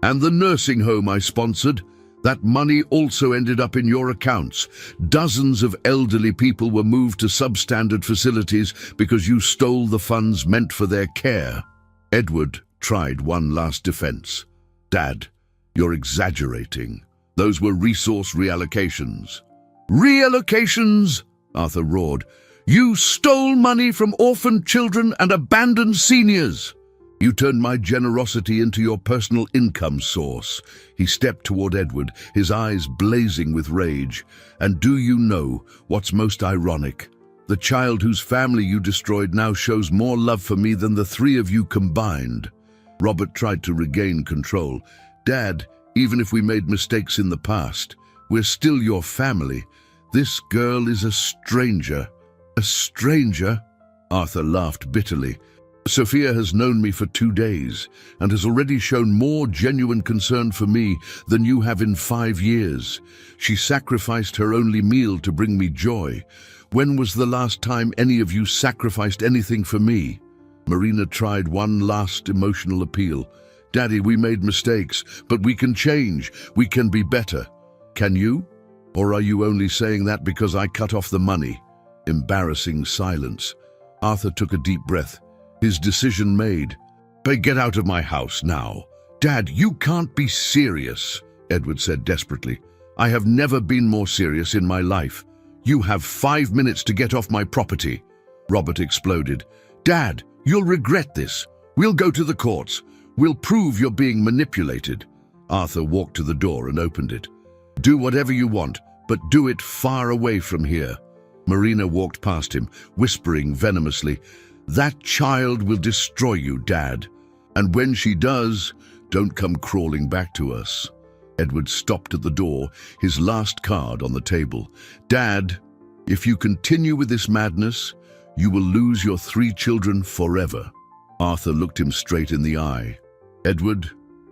And the nursing home I sponsored? That money also ended up in your accounts. Dozens of elderly people were moved to substandard facilities because you stole the funds meant for their care." Edward tried one last defense. "Dad, you're exaggerating. Those were resource reallocations." "Reallocations?" Arthur roared. "You stole money from orphaned children and abandoned seniors. You turned my generosity into your personal income source." He stepped toward Edward, his eyes blazing with rage. "And do you know what's most ironic? The child whose family you destroyed now shows more love for me than the three of you combined." Robert tried to regain control. "Dad, even if we made mistakes in the past, we're still your family. This girl is a stranger." "A stranger?" Arthur laughed bitterly. "Sophia has known me for 2 days and has already shown more genuine concern for me than you have in 5 years. She sacrificed her only meal to bring me joy. When was the last time any of you sacrificed anything for me?" Marina tried one last emotional appeal. "Daddy, we made mistakes, but we can change. We can be better. Can you? Or are you only saying that because I cut off the money?" Embarrassing silence. Arthur took a deep breath. His decision made. "Get out of my house now." "Dad, you can't be serious," Edward said desperately. "I have never been more serious in my life. You have 5 minutes to get off my property." Robert exploded. "Dad, you'll regret this. We'll go to the courts. We'll prove you're being manipulated." Arthur walked to the door and opened it. "Do whatever you want, but do it far away from here." Marina walked past him, whispering venomously, "That child will destroy you, Dad. And when she does, don't come crawling back to us." Edward stopped at the door, his last card on the table. "Dad, if you continue with this madness, you will lose your 3 children forever." Arthur looked him straight in the eye. "Edward,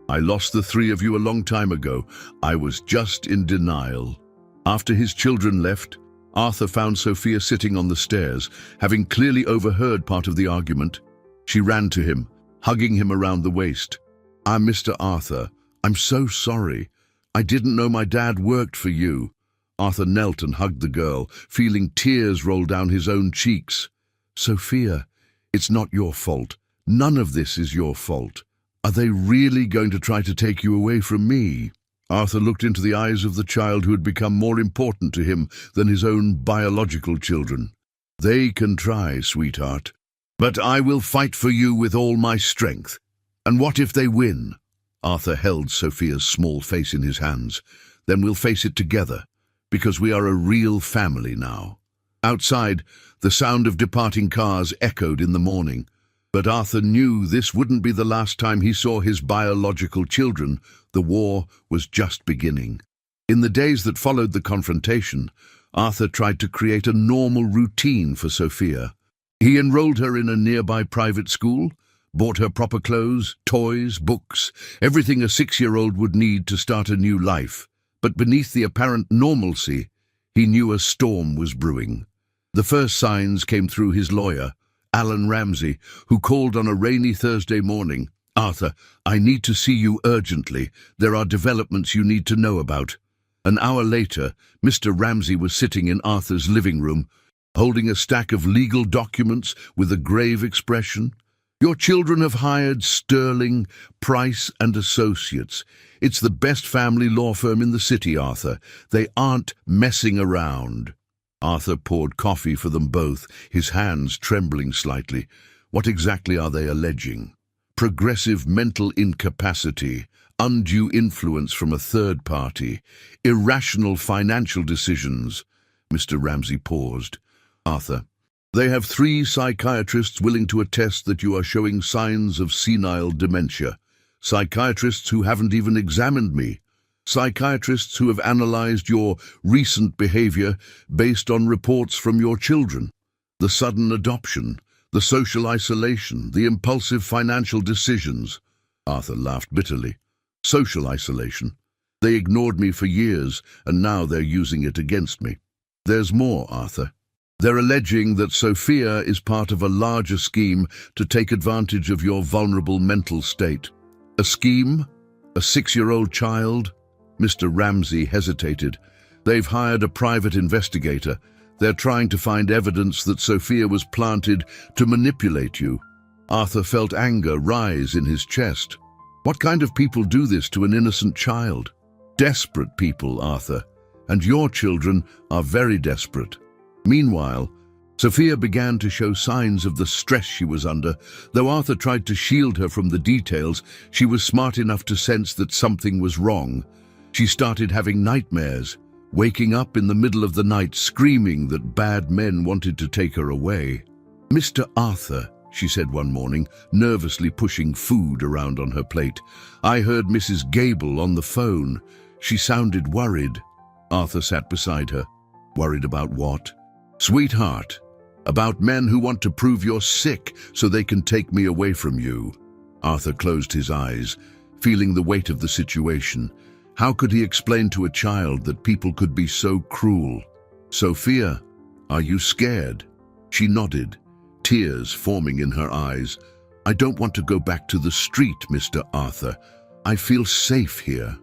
I lost the 3 of you a long time ago. I was just in denial." After his children left, Arthur found Sophia sitting on the stairs, having clearly overheard part of the argument. She ran to him, hugging him around the waist. "I'm Mr. Arthur. I'm so sorry. I didn't know my dad worked for you." Arthur knelt and hugged the girl, feeling tears roll down his own cheeks. "Sophia, it's not your fault. None of this is your fault. Are they really going to try to take you away from me?" Arthur looked into the eyes of the child who had become more important to him than his own biological children. "They can try, sweetheart, but I will fight for you with all my strength. And what if they win?" Arthur held Sophia's small face in his hands. "Then we'll face it together, because we are a real family now." Outside, the sound of departing cars echoed in the morning. But Arthur knew this wouldn't be the last time he saw his biological children. The war was just beginning. In the days that followed the confrontation, Arthur tried to create a normal routine for Sophia. He enrolled her in a nearby private school, bought her proper clothes, toys, books, everything a 6-year-old would need to start a new life. But beneath the apparent normalcy, he knew a storm was brewing. The first signs came through his lawyer, Alan Ramsey, who called on a rainy Thursday morning. "Arthur, I need to see you urgently. There are developments you need to know about." An hour later, Mr. Ramsey was sitting in Arthur's living room, holding a stack of legal documents with a grave expression. "Your children have hired Sterling, Price and Associates. It's the best family law firm in the city, Arthur. They aren't messing around." Arthur poured coffee for them both, his hands trembling slightly. "What exactly are they alleging?" "Progressive mental incapacity, undue influence from a third party, irrational financial decisions." Mr. Ramsey paused. "Arthur, they have 3 psychiatrists willing to attest that you are showing signs of senile dementia. Psychiatrists who haven't even examined me. Psychiatrists who have analyzed your recent behavior based on reports from your children. The sudden adoption, The social isolation, the impulsive financial decisions. Arthur laughed bitterly. Social isolation. They ignored me for years, and now they're using it against me. There's more, Arthur. They're alleging that Sophia is part of a larger scheme to take advantage of your vulnerable mental state. A scheme? A 6-year-old child? Mr. Ramsey hesitated. They've hired a private investigator. They're trying to find evidence that Sophia was planted to manipulate you. Arthur felt anger rise in his chest. What kind of people do this to an innocent child? Desperate people, Arthur. And your children are very desperate. Meanwhile, Sophia began to show signs of the stress she was under. Though Arthur tried to shield her from the details, she was smart enough to sense that something was wrong. She started having nightmares, waking up in the middle of the night screaming that bad men wanted to take her away. "Mr. Arthur," she said one morning, nervously pushing food around on her plate, "I heard Mrs. Gable on the phone. She sounded worried." Arthur sat beside her. "Worried about what?" "Sweetheart, about men who want to prove you're sick so they can take me away from you." Arthur closed his eyes, feeling the weight of the situation. How could he explain to a child that people could be so cruel? "Sophia, are you scared?" She nodded, tears forming in her eyes. "I don't want to go back to the street, Mr. Arthur. I feel safe here."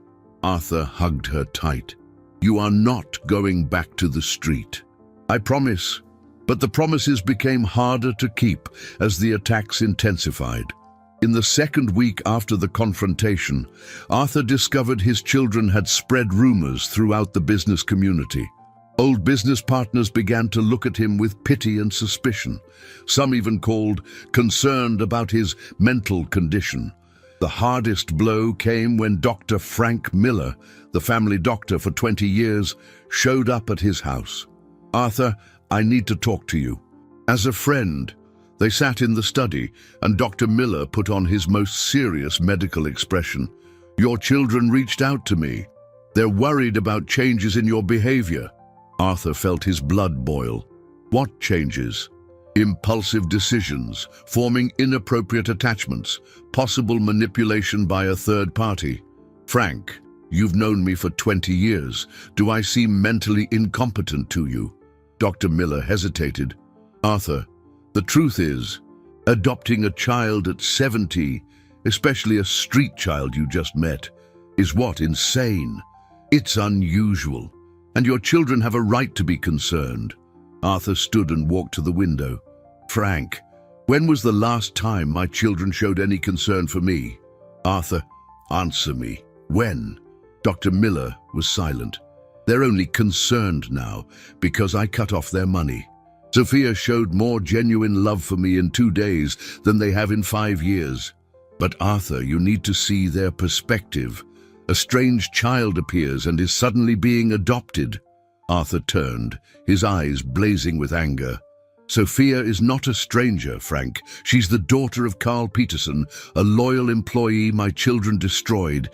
Arthur hugged her tight. "You are not going back to the street. I promise." But the promises became harder to keep as the attacks intensified. In the second week after the confrontation, Arthur discovered his children had spread rumors throughout the business community. Old business partners began to look at him with pity and suspicion. Some even called concerned about his mental condition. The hardest blow came when Dr. Frank Miller, the family doctor for 20 years, showed up at his house. "Arthur, I need to talk to you." As a friend, they sat in the study, and Dr. Miller put on his most serious medical expression. "Your children reached out to me. They're worried about changes in your behavior." Arthur felt his blood boil. What changes? Impulsive decisions, forming inappropriate attachments, possible manipulation by a third party. "Frank, you've known me for 20 years. Do I seem mentally incompetent to you?" Dr. Miller hesitated. "Arthur, the truth is, adopting a child at 70, especially a street child you just met, is what, insane? It's unusual, and your children have a right to be concerned." Arthur stood and walked to the window. "Frank, when was the last time my children showed any concern for me?" "Arthur, answer me. When?" Dr. Miller was silent. "They're only concerned now because I cut off their money. Sophia showed more genuine love for me in 2 days than they have in 5 years. But Arthur, you need to see their perspective. A strange child appears and is suddenly being adopted." Arthur turned, his eyes blazing with anger. "Sophia is not a stranger, Frank. She's the daughter of Carl Peterson, a loyal employee my children destroyed.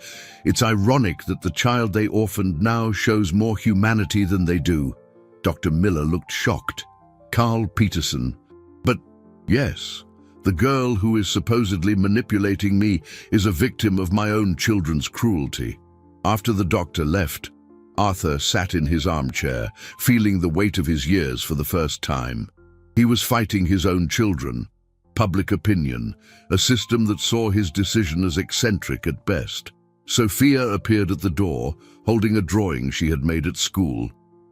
It's ironic that the child they orphaned now shows more humanity than they do." Dr. Miller looked shocked. "Carl Peterson? But yes, the girl who is supposedly manipulating me is a victim of my own children's cruelty." After the doctor left, Arthur sat in his armchair, feeling the weight of his years for the first time. He was fighting his own children, public opinion, a system that saw his decision as eccentric at best. Sophia appeared at the door, holding a drawing she had made at school.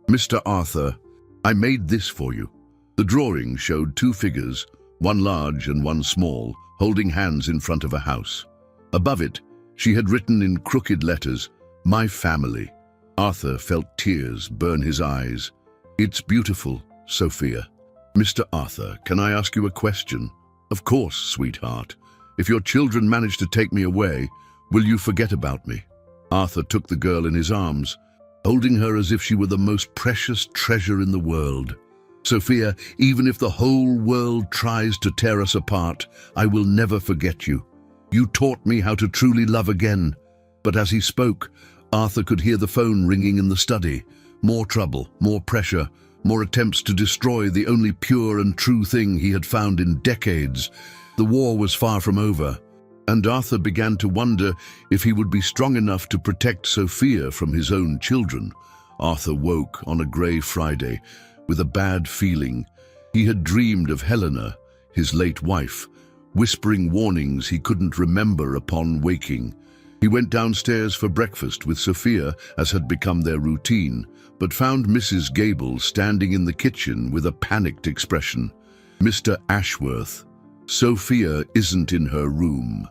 "Mr. Arthur, I made this for you." The drawing showed 2 figures, one large and one small, holding hands in front of a house. Above it, she had written in crooked letters, "My family." Arthur felt tears burn his eyes. "It's beautiful, Sophia." "Mr. Arthur, can I ask you a question?" "Of course, sweetheart. If your children manage to take me away, will you forget about me?" Arthur took the girl in his arms, holding her as if she were the most precious treasure in the world. "Sophia, even if the whole world tries to tear us apart, I will never forget you. You taught me how to truly love again." But as he spoke, Arthur could hear the phone ringing in the study. More trouble, more pressure, more attempts to destroy the only pure and true thing he had found in decades. The war was far from over, and Arthur began to wonder if he would be strong enough to protect Sophia from his own children. Arthur woke on a grey Friday with a bad feeling. He had dreamed of Helena, his late wife, whispering warnings he couldn't remember upon waking. He went downstairs for breakfast with Sophia, as had become their routine, but found Mrs. Gable standing in the kitchen with a panicked expression. "Mr. Ashworth, Sophia isn't in her room."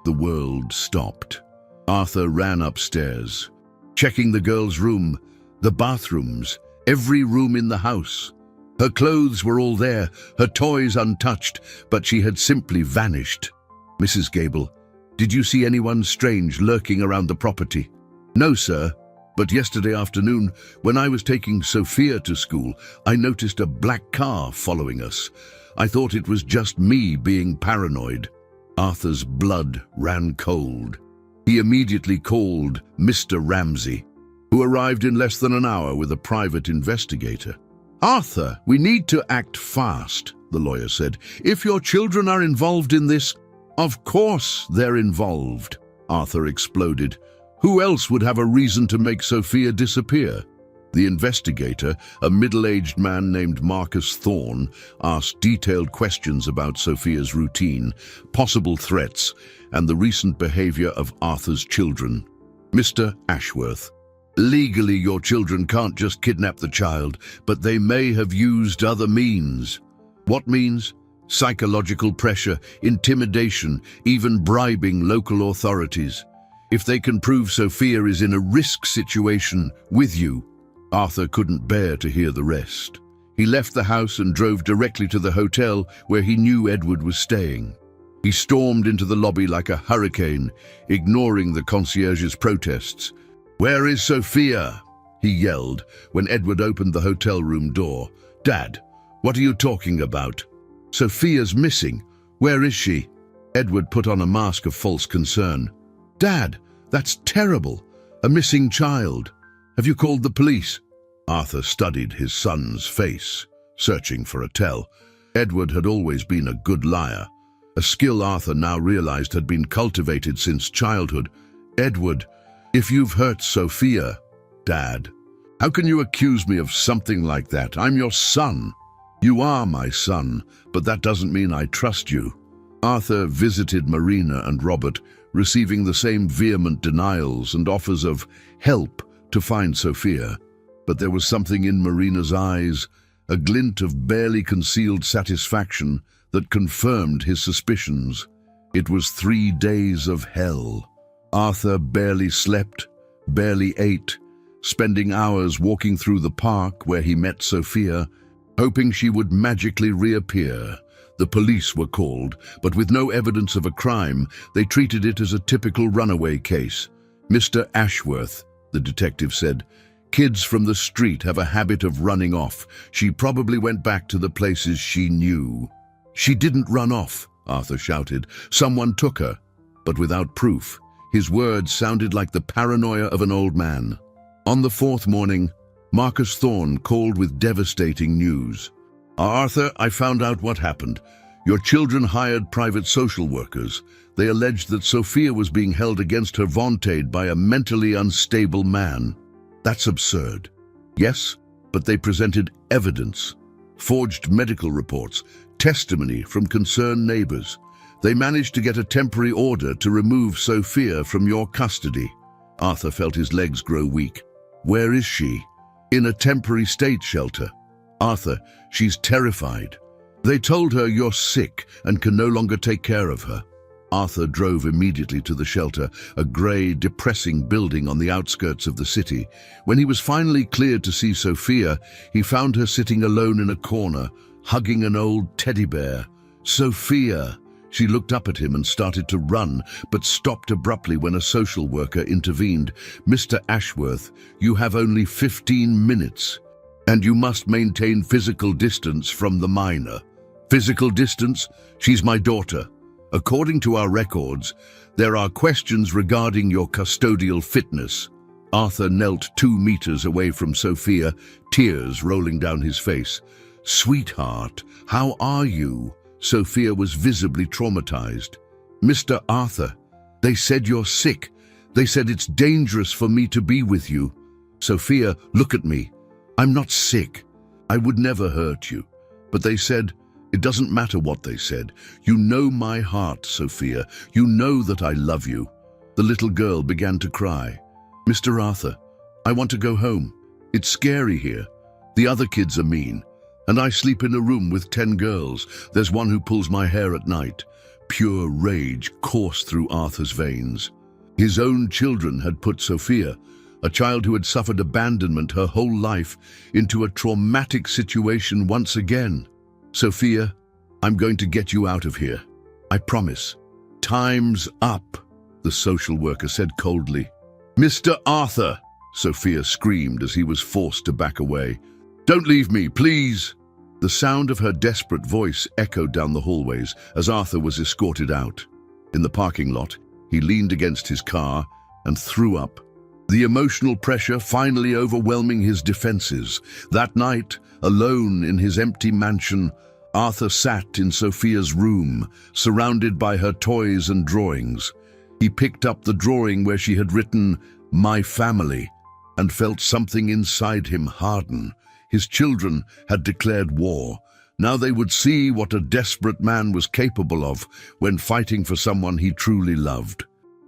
The world stopped. Arthur ran upstairs, checking the girl's room, the bathrooms, every room in the house. Her clothes were all there, her toys untouched, but she had simply vanished. "Mrs. Gable, did you see anyone strange lurking around the property?" "No, sir. But yesterday afternoon, when I was taking Sophia to school, I noticed a black car following us. I thought it was just me being paranoid." Arthur's blood ran cold. He immediately called Mr. Ramsey, who arrived in less than an hour with a private investigator. "Arthur, we need to act fast," the lawyer said. "If your children are involved in this—" "Of course they're involved," Arthur exploded. "Who else would have a reason to make Sophia disappear?" The investigator, a middle-aged man named Marcus Thorne, asked detailed questions about Sophia's routine, possible threats, and the recent behavior of Arthur's children. "Mr. Ashworth, legally your children can't just kidnap the child, but they may have used other means." "What means?" "Psychological pressure, intimidation, even bribing local authorities. If they can prove Sophia is in a risk situation with you—" Arthur couldn't bear to hear the rest. He left the house and drove directly to the hotel where he knew Edward was staying. He stormed into the lobby like a hurricane, ignoring the concierge's protests. "Where is Sophia?" he yelled when Edward opened the hotel room door. "Dad, what are you talking about?" "Sophia's missing. Where is she?" Edward put on a mask of false concern. "Dad, that's terrible. A missing child. Have you called the police?" Arthur studied his son's face, searching for a tell. Edward had always been a good liar, a skill Arthur now realized had been cultivated since childhood. "Edward, if you've hurt Sophia—" "Dad, how can you accuse me of something like that? I'm your son." "You are my son, but that doesn't mean I trust you." Arthur visited Marina and Robert, receiving the same vehement denials and offers of help to find Sophia. But there was something in Marina's eyes, a glint of barely concealed satisfaction that confirmed his suspicions. It was 3 days of hell. Arthur barely slept, barely ate, spending hours walking through the park where he met Sophia, hoping she would magically reappear. The police were called, but with no evidence of a crime, they treated it as a typical runaway case. "Mr. Ashworth," the detective said, "kids from the street have a habit of running off. She probably went back to the places she knew." "She didn't run off," Arthur shouted. "Someone took her." But without proof, his words sounded like the paranoia of an old man. On the 4th morning, Marcus Thorne called with devastating news. "Arthur, I found out what happened. Your children hired private social workers. They alleged that Sophia was being held against her vauntade by a mentally unstable man." "That's absurd." "Yes, but they presented evidence, forged medical reports, testimony from concerned neighbors. They managed to get a temporary order to remove Sophia from your custody." Arthur felt his legs grow weak. "Where is she?" "In a temporary state shelter." "Arthur, she's terrified. They told her you're sick and can no longer take care of her." Arthur drove immediately to the shelter, a grey, depressing building on the outskirts of the city. When he was finally cleared to see Sophia, he found her sitting alone in a corner, hugging an old teddy bear. "Sophia!" She looked up at him and started to run, but stopped abruptly when a social worker intervened. "Mr. Ashworth, you have only 15 minutes, and you must maintain physical distance from the minor." "Physical distance? She's my daughter. According to our records, there are questions regarding your custodial fitness." Arthur knelt 2 meters away from Sophia, tears rolling down his face. "Sweetheart, how are you?" Sophia was visibly traumatized. "Mr. Arthur, they said you're sick. They said it's dangerous for me to be with you." "Sophia, look at me. I'm not sick. I would never hurt you." But they said, "It doesn't matter what they said. You know my heart, Sophia. You know that I love you." The little girl began to cry. "Mr. Arthur, I want to go home. It's scary here. The other kids are mean. And I sleep in a room with 10 girls. There's one who pulls my hair at night." Pure rage coursed through Arthur's veins. His own children had put Sophia, a child who had suffered abandonment her whole life, into a traumatic situation once again. "Sophia, I'm going to get you out of here. I promise." "Time's up," the social worker said coldly. "Mr. Arthur," Sophia screamed as he was forced to back away. "Don't leave me, please." The sound of her desperate voice echoed down the hallways as Arthur was escorted out. In the parking lot, he leaned against his car and threw up, the emotional pressure finally overwhelming his defenses. That night, alone in his empty mansion, Arthur sat in Sophia's room, surrounded by her toys and drawings. He picked up the drawing where she had written, "My family," and felt something inside him harden. His children had declared war. Now they would see what a desperate man was capable of when fighting for someone he truly loved.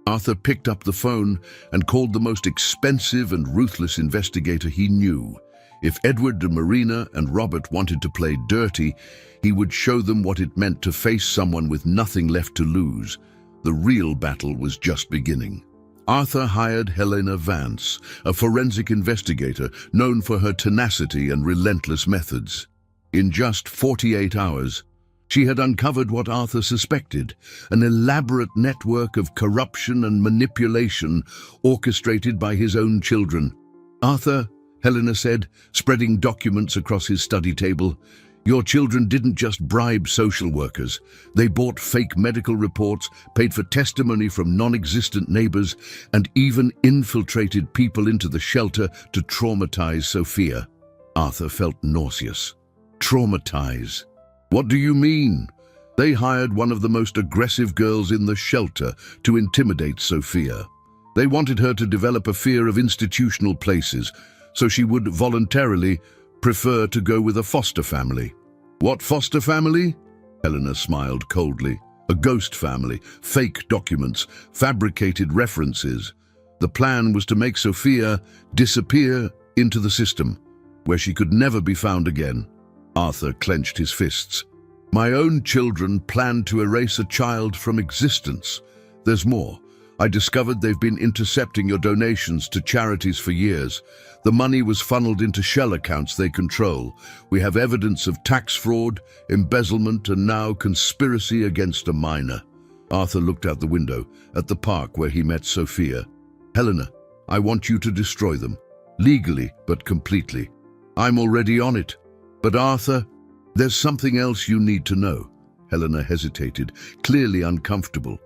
Arthur picked up the phone and called the most expensive and ruthless investigator he knew. If Edward and Marina and Robert wanted to play dirty, he would show them what it meant to face someone with nothing left to lose. The real battle was just beginning. Arthur hired Helena Vance, a forensic investigator known for her tenacity and relentless methods. In just 48 hours, she had uncovered what Arthur suspected, an elaborate network of corruption and manipulation orchestrated by his own children. "Arthur," Helena said, spreading documents across his study table, "your children didn't just bribe social workers. They bought fake medical reports, paid for testimony from non-existent neighbors, and even infiltrated people into the shelter to traumatize Sophia." Arthur felt nauseous. "Traumatize? What do you mean?" "They hired one of the most aggressive girls in the shelter to intimidate Sophia. They wanted her to develop a fear of institutional places, so she would voluntarily prefer to go with a foster family." "What foster family?" Helena smiled coldly. "A ghost family, fake documents, fabricated references. The plan was to make Sophia disappear into the system, where she could never be found again." Arthur clenched his fists. "My own children planned to erase a child from existence. There's more. I discovered they've been intercepting your donations to charities for years. The money was funneled into shell accounts they control. We have evidence of tax fraud, embezzlement, and now conspiracy against a minor." Arthur looked out the window, at the park where he met Sophia. "Helena, I want you to destroy them. Legally, but completely. I'm already on it. But Arthur, there's something else you need to know." Helena hesitated, clearly uncomfortable.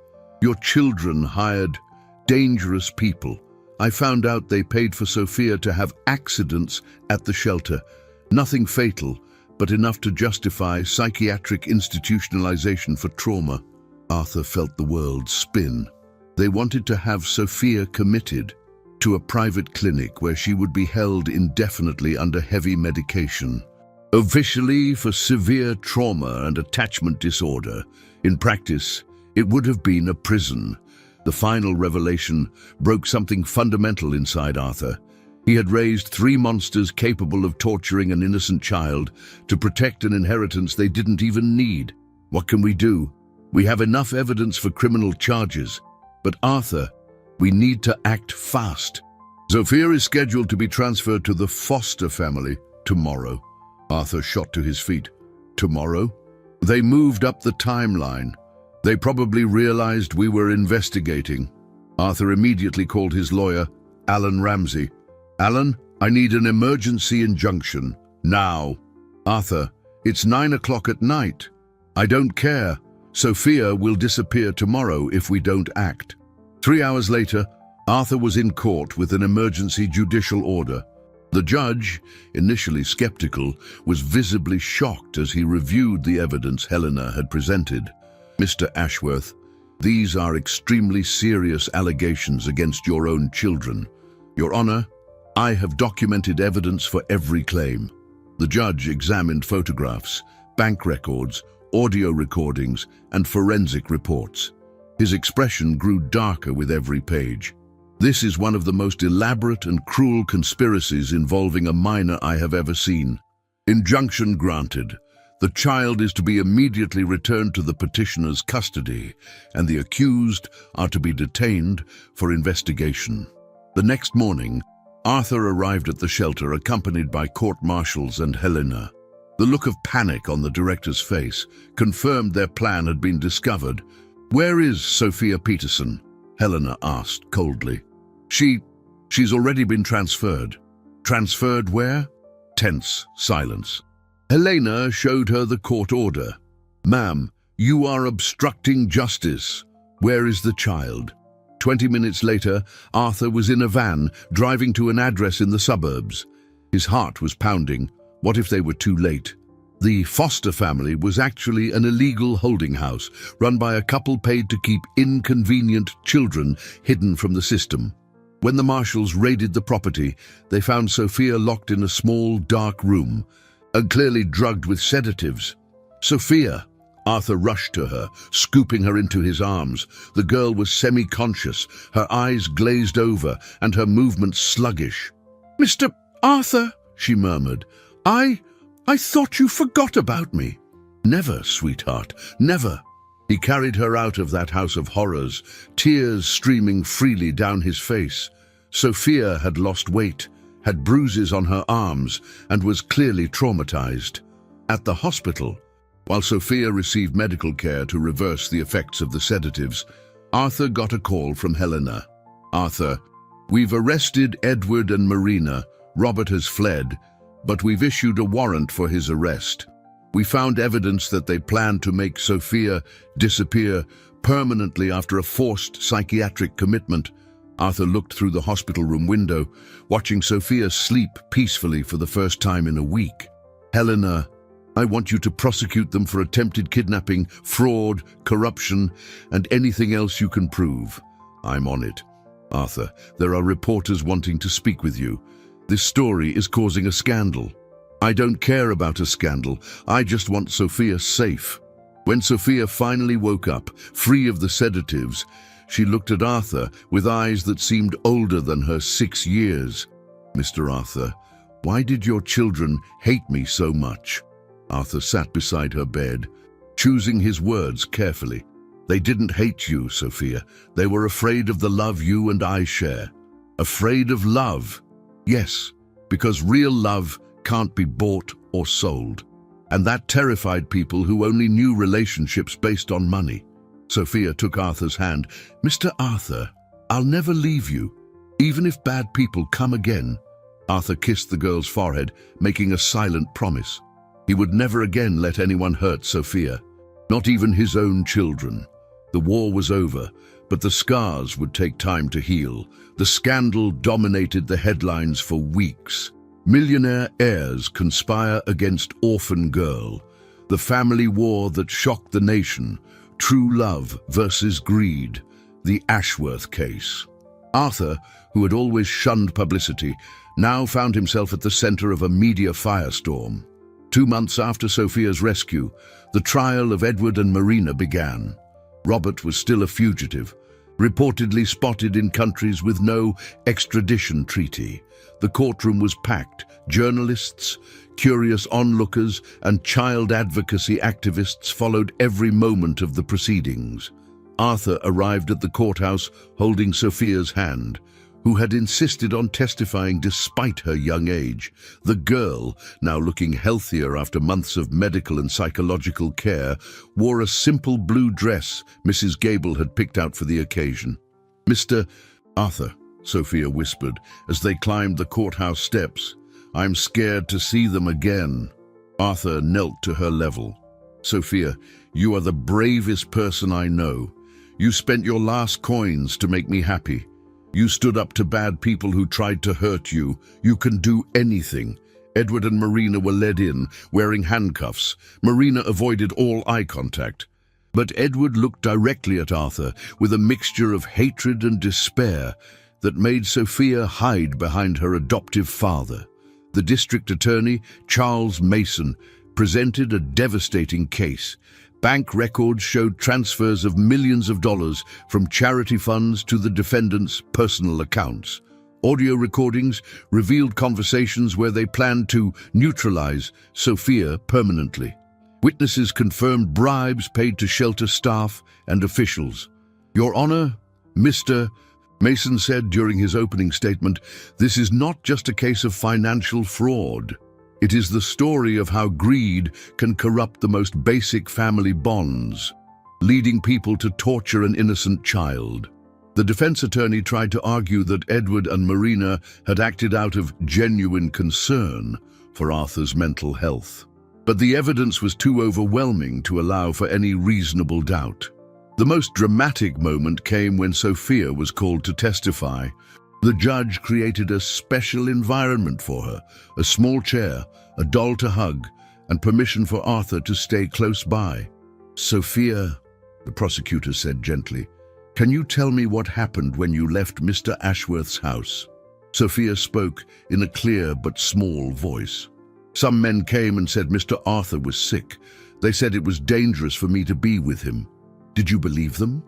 "Your children hired dangerous people. I found out they paid for Sophia to have accidents at the shelter. Nothing fatal, but enough to justify psychiatric institutionalization for trauma." Arthur felt the world spin. They wanted to have Sophia committed to a private clinic where she would be held indefinitely under heavy medication. Officially for severe trauma and attachment disorder. In practice, it would have been a prison. The final revelation broke something fundamental inside Arthur. He had raised 3 monsters capable of torturing an innocent child to protect an inheritance they didn't even need. What can we do? We have enough evidence for criminal charges. But Arthur, we need to act fast. Sophia is scheduled to be transferred to the foster family tomorrow. Arthur shot to his feet. Tomorrow? They moved up the timeline. They probably realized we were investigating. Arthur immediately called his lawyer, Alan Ramsey. "Alan, I need an emergency injunction. Now." "Arthur, it's 9 o'clock at night." "I don't care. Sophia will disappear tomorrow if we don't act." 3 hours later, Arthur was in court with an emergency judicial order. The judge, initially skeptical, was visibly shocked as he reviewed the evidence Helena had presented. "Mr. Ashworth, these are extremely serious allegations against your own children. Your Honor, I have documented evidence for every claim." The judge examined photographs, bank records, audio recordings, and forensic reports. His expression grew darker with every page. "This is one of the most elaborate and cruel conspiracies involving a minor I have ever seen. Injunction granted. The child is to be immediately returned to the petitioner's custody, and the accused are to be detained for investigation." The next morning, Arthur arrived at the shelter accompanied by court marshals and Helena. The look of panic on the director's face confirmed their plan had been discovered. "Where is Sophia Peterson?" Helena asked coldly. She's already been transferred." "Transferred where?" Tense silence. Helena showed her the court order. "Ma'am, you are obstructing justice. Where is the child?" 20 minutes later, Arthur was in a van, driving to an address in the suburbs. His heart was pounding. What if they were too late? The foster family was actually an illegal holding house, run by a couple paid to keep inconvenient children hidden from the system. When the marshals raided the property, they found Sophia locked in a small, dark room, and clearly drugged with sedatives. "Sophia!" Arthur rushed to her, scooping her into his arms. The girl was semi-conscious, her eyes glazed over, and her movements sluggish. "Mr. Arthur," she murmured, I thought you forgot about me." "Never, sweetheart, never." He carried her out of that house of horrors, tears streaming freely down his face. Sophia had lost weight, had bruises on her arms, and was clearly traumatized. At the hospital, while Sophia received medical care to reverse the effects of the sedatives, Arthur got a call from Helena. "Arthur, we've arrested Edward and Marina. Robert has fled, but we've issued a warrant for his arrest. We found evidence that they planned to make Sophia disappear permanently after a forced psychiatric commitment." Arthur looked through the hospital room window, watching Sophia sleep peacefully for the first time in a week. "Helena, I want you to prosecute them for attempted kidnapping, fraud, corruption, and anything else you can prove." "I'm on it." "Arthur, there are reporters wanting to speak with you. This story is causing a scandal." "I don't care about a scandal. I just want Sophia safe." When Sophia finally woke up, free of the sedatives, she looked at Arthur with eyes that seemed older than her 6 years. "Mr. Arthur, why did your children hate me so much?" Arthur sat beside her bed, choosing his words carefully. "They didn't hate you, Sophia. They were afraid of the love you and I share." "Afraid of love?" "Yes, because real love can't be bought or sold. And that terrified people who only knew relationships based on money." Sophia took Arthur's hand. "Mr. Arthur, I'll never leave you, even if bad people come again." Arthur kissed the girl's forehead, making a silent promise. He would never again let anyone hurt Sophia, not even his own children. The war was over, but the scars would take time to heal. The scandal dominated the headlines for weeks. Millionaire heirs conspire against orphan girl. The family war that shocked the nation. True love versus greed. The Ashworth case. Arthur, who had always shunned publicity, now found himself at the center of a media firestorm. 2 months after Sophia's rescue, the trial of Edward and Marina began. Robert was still a fugitive, reportedly spotted in countries with no extradition treaty. The courtroom was packed. Journalists, curious onlookers, and child advocacy activists followed every moment of the proceedings. Arthur arrived at the courthouse holding Sophia's hand, who had insisted on testifying despite her young age. The girl, now looking healthier after months of medical and psychological care, wore a simple blue dress Mrs. Gable had picked out for the occasion. "Mr. Arthur," Sophia whispered as they climbed the courthouse steps, "I'm scared to see them again." Arthur knelt to her level. "Sophia, you are the bravest person I know. You spent your last coins to make me happy. You stood up to bad people who tried to hurt you. You can do anything." Edward and Marina were led in, wearing handcuffs. Marina avoided all eye contact. But Edward looked directly at Arthur with a mixture of hatred and despair that made Sophia hide behind her adoptive father. The district attorney, Charles Mason, presented a devastating case. Bank records showed transfers of millions of dollars from charity funds to the defendants' personal accounts. Audio recordings revealed conversations where they planned to neutralize Sophia permanently. Witnesses confirmed bribes paid to shelter staff and officials. "Your Honor," Mr. Mason said during his opening statement, "this is not just a case of financial fraud. It is the story of how greed can corrupt the most basic family bonds, leading people to torture an innocent child." The defense attorney tried to argue that Edward and Marina had acted out of genuine concern for Arthur's mental health. But the evidence was too overwhelming to allow for any reasonable doubt. The most dramatic moment came when Sophia was called to testify. The judge created a special environment for her, a small chair, a doll to hug, and permission for Arthur to stay close by. "Sophia," the prosecutor said gently, "can you tell me what happened when you left Mr. Ashworth's house?" Sophia spoke in a clear but small voice. "Some men came and said Mr. Arthur was sick. They said it was dangerous for me to be with him. Did you believe them?"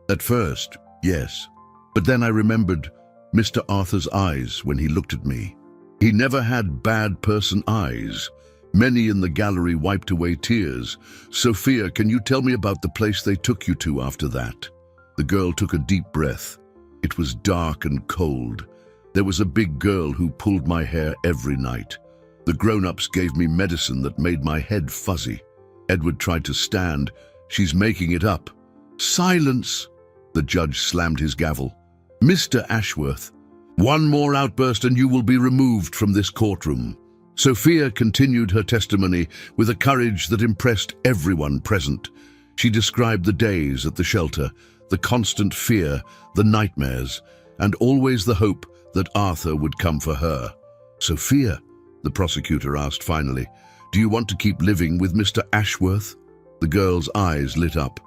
"At first, yes. But then I remembered Mr. Arthur's eyes when he looked at me. He never had bad person eyes." Many in the gallery wiped away tears. "Sophia, can you tell me about the place they took you to after that?" The girl took a deep breath. "It was dark and cold. There was a big girl who pulled my hair every night. The grown-ups gave me medicine that made my head fuzzy." Edward tried to stand. "She's making it up." "Silence!" The judge slammed his gavel. "Mr. Ashworth, one more outburst and you will be removed from this courtroom." Sophia continued her testimony with a courage that impressed everyone present. She described the days at the shelter, the constant fear, the nightmares, and always the hope that Arthur would come for her. "Sophia," the prosecutor asked finally, "do you want to keep living with Mr. Ashworth?" The girl's eyes lit up.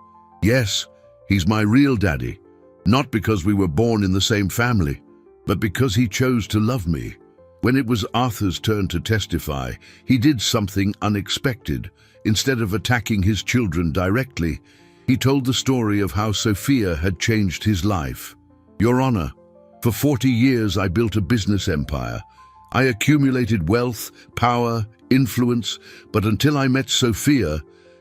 "Yes, he's my real daddy. Not because we were born in the same family, but because he chose to love me." When it was Arthur's turn to testify, he did something unexpected. Instead of attacking his children directly, he told the story of how Sophia had changed his life. "Your Honor, for 40 years I built a business empire. I accumulated wealth, power, influence, but until I met Sophia,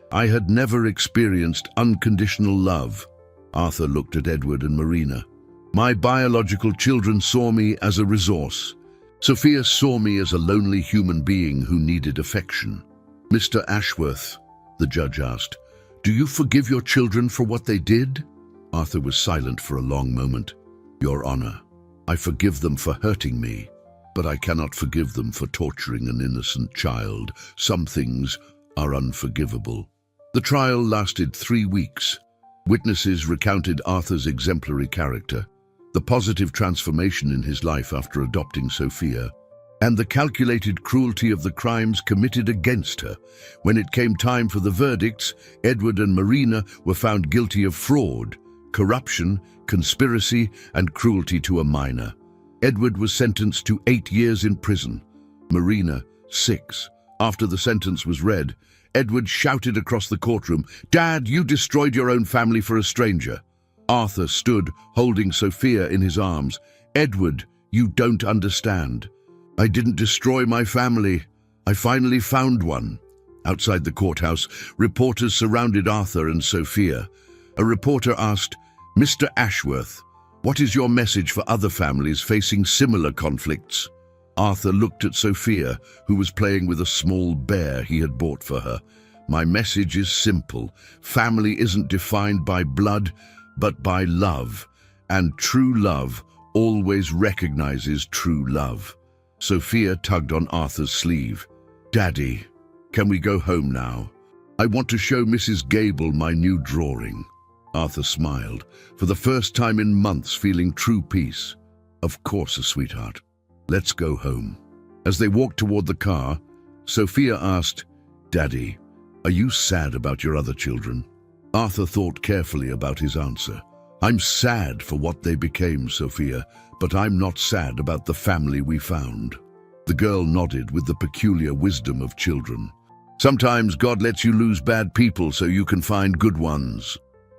I had never experienced unconditional love." Arthur looked at Edward and Marina. "My biological children saw me as a resource. Sophia saw me as a lonely human being who needed affection." "Mr. Ashworth," the judge asked, "do you forgive your children for what they did?" Arthur was silent for a long moment. "Your Honor, I forgive them for hurting me, but I cannot forgive them for torturing an innocent child. Some things are unforgivable." The trial lasted 3 weeks. Witnesses recounted Arthur's exemplary character, the positive transformation in his life after adopting Sophia, and the calculated cruelty of the crimes committed against her. When it came time for the verdicts, Edward and Marina were found guilty of fraud, corruption, conspiracy, and cruelty to a minor. Edward was sentenced to 8 years in prison, Marina 6. After the sentence was read, Edward shouted across the courtroom, "Dad, you destroyed your own family for a stranger." Arthur stood, holding Sophia in his arms. "Edward, you don't understand. I didn't destroy my family. I finally found one." Outside the courthouse, reporters surrounded Arthur and Sophia. A reporter asked, "Mr. Ashworth, what is your message for other families facing similar conflicts?" Arthur looked at Sophia, who was playing with a small bear he had bought for her. "My message is simple. Family isn't defined by blood, but by love, and true love always recognizes true love." Sophia tugged on Arthur's sleeve. "Daddy, can we go home now? I want to show Mrs. Gable my new drawing." Arthur smiled, for the first time in months feeling true peace. Of course, sweetheart. Let's go home. As they walked toward the car, Sophia asked, "Daddy, are you sad about your other children?" Arthur thought carefully about his answer. "I'm sad for what they became, Sophia, but I'm not sad about the family we found." The girl nodded with the peculiar wisdom of children. "Sometimes God lets you lose bad people so you can find good ones."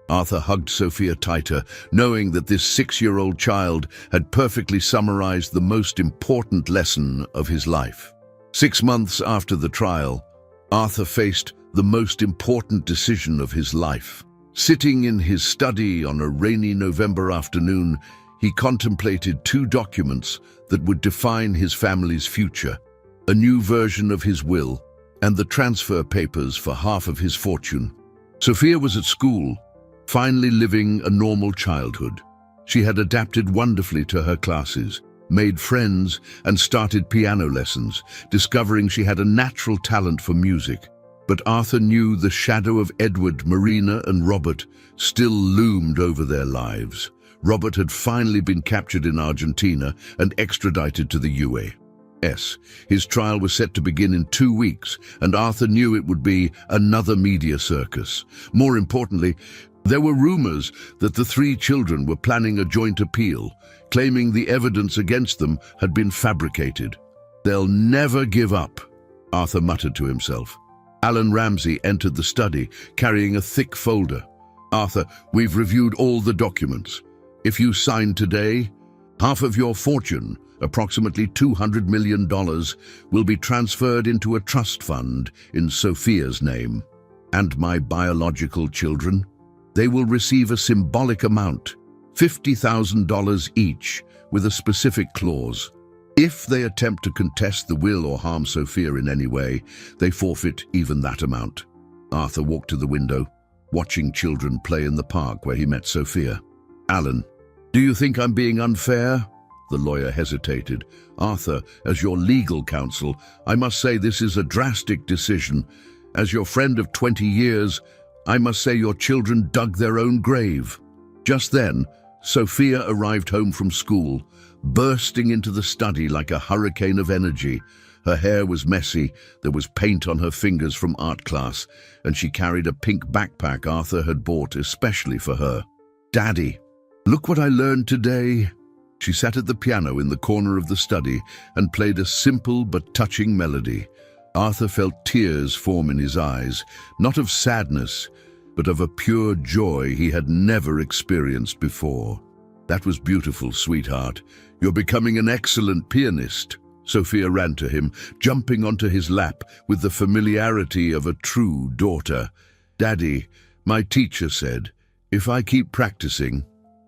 Arthur hugged Sophia tighter, knowing that this 6-year-old child had perfectly summarized the most important lesson of his life. 6 months after the trial, Arthur faced the most important decision of his life. Sitting in his study on a rainy November afternoon, he contemplated 2 documents that would define his family's future: a new version of his will and the transfer papers for half of his fortune. Sophia was at school, finally living a normal childhood. She had adapted wonderfully to her classes, made friends, and started piano lessons, discovering she had a natural talent for music. But Arthur knew the shadow of Edward, Marina, and Robert still loomed over their lives. Robert had finally been captured in Argentina and extradited to the US. His trial was set to begin in 2 weeks, and Arthur knew it would be another media circus. More importantly, there were rumors that the 3 children were planning a joint appeal, claiming the evidence against them had been fabricated. "They'll never give up," Arthur muttered to himself. Alan Ramsey entered the study, carrying a thick folder. "Arthur, we've reviewed all the documents. If you sign today, half of your fortune, approximately $200 million, will be transferred into a trust fund in Sophia's name. And my biological children? They will receive a symbolic amount, $50,000 each, with a specific clause. If they attempt to contest the will or harm Sophia in any way, they forfeit even that amount." Arthur walked to the window, watching children play in the park where he met Sophia. "Alan, do you think I'm being unfair?" The lawyer hesitated. "Arthur, as your legal counsel, I must say this is a drastic decision. As your friend of 20 years, I must say your children dug their own grave." Just then, Sophia arrived home from school, bursting into the study like a hurricane of energy. Her hair was messy, there was paint on her fingers from art class, and she carried a pink backpack Arthur had bought especially for her. "Daddy, look what I learned today." She sat at the piano in the corner of the study and played a simple but touching melody. Arthur felt tears form in his eyes, not of sadness, but of a pure joy he had never experienced before. "That was beautiful, sweetheart. You're becoming an excellent pianist." Sophia ran to him, jumping onto his lap with the familiarity of a true daughter. "Daddy, my teacher said, if I keep practicing,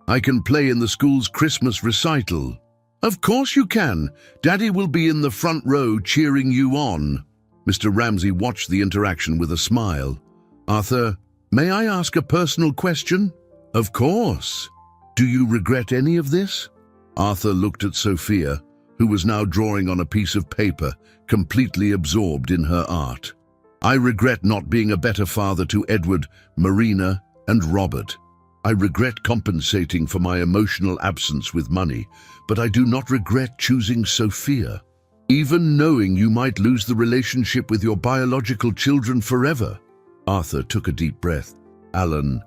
I can play in the school's Christmas recital." "Of course you can. Daddy will be in the front row cheering you on." Mr. Ramsey watched the interaction with a smile. "Arthur, may I ask a personal question?" "Of course. Do you regret any of this?" Arthur looked at Sophia, who was now drawing on a piece of paper, completely absorbed in her art. "I regret not being a better father to Edward, Marina, and Robert. I regret compensating for my emotional absence with money, but I do not regret choosing Sophia. Even knowing you might lose the relationship with your biological children forever." Arthur took a deep breath. "Alan,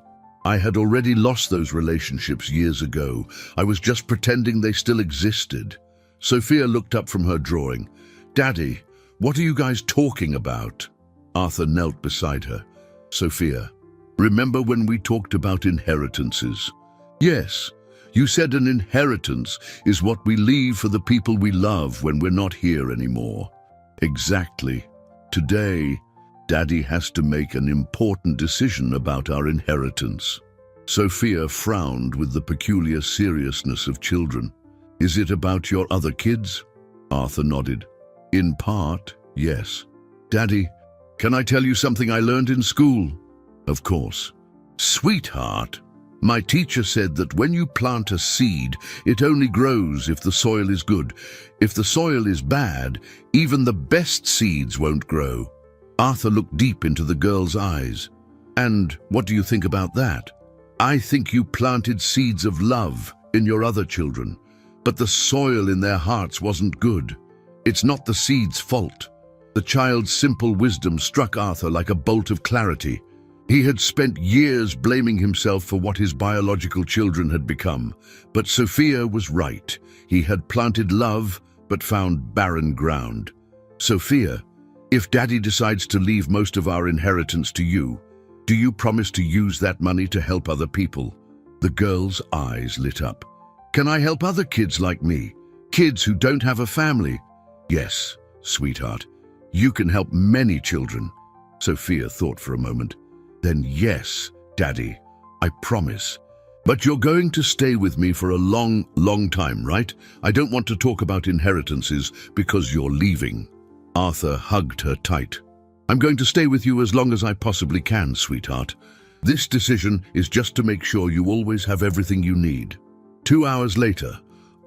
I had already lost those relationships years ago. I was just pretending they still existed." Sophia looked up from her drawing. "Daddy, what are you guys talking about?" Arthur knelt beside her. "Sophia, remember when we talked about inheritances?" "Yes, you said an inheritance is what we leave for the people we love when we're not here anymore." "Exactly. Today, Daddy has to make an important decision about our inheritance." Sophia frowned with the peculiar seriousness of children. "Is it about your other kids?" Arthur nodded. "In part, yes." "Daddy, can I tell you something I learned in school?" "Of course." "Sweetheart, my teacher said that when you plant a seed, it only grows if the soil is good. If the soil is bad, even the best seeds won't grow." Arthur looked deep into the girl's eyes. "And what do you think about that?" "I think you planted seeds of love in your other children. But the soil in their hearts wasn't good. It's not the seed's fault. The child's simple wisdom struck Arthur like a bolt of clarity. He had spent years blaming himself for what his biological children had become. But Sophia was right. He had planted love, but found barren ground. Sophia, if Daddy decides to leave most of our inheritance to you, do you promise to use that money to help other people? The girl's eyes lit up. Can I help other kids like me? Kids who don't have a family? Yes, sweetheart. You can help many children. Sophia thought for a moment. Then yes, Daddy, I promise. But you're going to stay with me for a long, long time, right? I don't want to talk about inheritances because you're leaving. Arthur hugged her tight. I'm going to stay with you as long as I possibly can, sweetheart. This decision is just to make sure you always have everything you need. 2 hours later,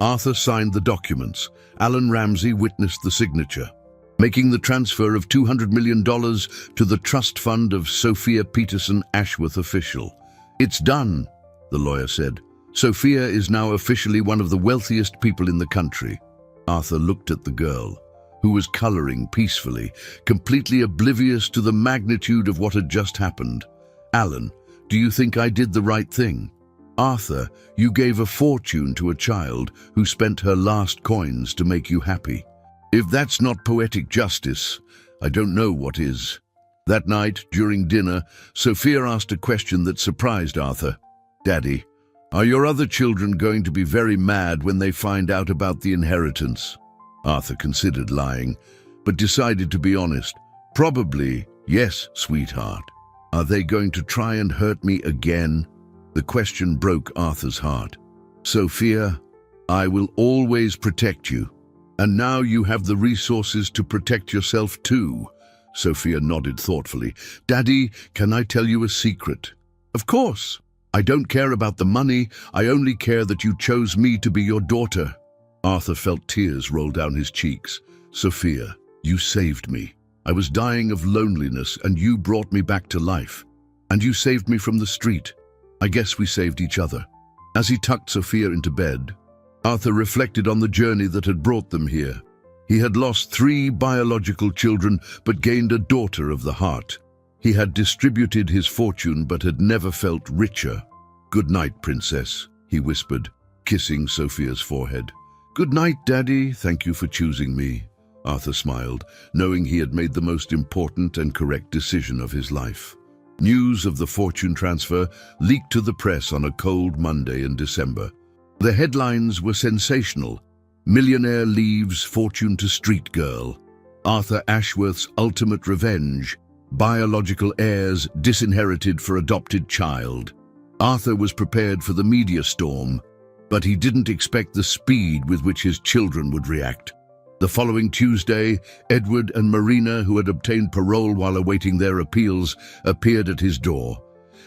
Arthur signed the documents. Alan Ramsey witnessed the signature, making the transfer of $200 million to the trust fund of Sophia Peterson Ashworth official. It's done, the lawyer said. Sophia is now officially one of the wealthiest people in the country. Arthur looked at the girl, who was coloring peacefully, completely oblivious to the magnitude of what had just happened. Alan, do you think I did the right thing? Arthur, you gave a fortune to a child who spent her last coins to make you happy. If that's not poetic justice, I don't know what is. That night, during dinner, Sophia asked a question that surprised Arthur. Daddy, are your other children going to be very mad when they find out about the inheritance? Arthur considered lying, but decided to be honest. Probably, yes, sweetheart. Are they going to try and hurt me again? The question broke Arthur's heart. Sophia, I will always protect you. And now you have the resources to protect yourself too. Sophia nodded thoughtfully. Daddy, can I tell you a secret? Of course. I don't care about the money. I only care that you chose me to be your daughter. Arthur felt tears roll down his cheeks. Sophia, you saved me. I was dying of loneliness and you brought me back to life. And you saved me from the street. I guess we saved each other. As he tucked Sophia into bed, Arthur reflected on the journey that had brought them here. He had lost 3 biological children, but gained a daughter of the heart. He had distributed his fortune, but had never felt richer. Good night, princess, he whispered, kissing Sophia's forehead. Good night, Daddy. Thank you for choosing me. Arthur smiled, knowing he had made the most important and correct decision of his life. News of the fortune transfer leaked to the press on a cold Monday in December. The headlines were sensational. Millionaire leaves fortune to street girl. Arthur Ashworth's ultimate revenge. Biological heirs disinherited for adopted child. Arthur was prepared for the media storm, but he didn't expect the speed with which his children would react. The following Tuesday, Edward and Marina, who had obtained parole while awaiting their appeals, appeared at his door.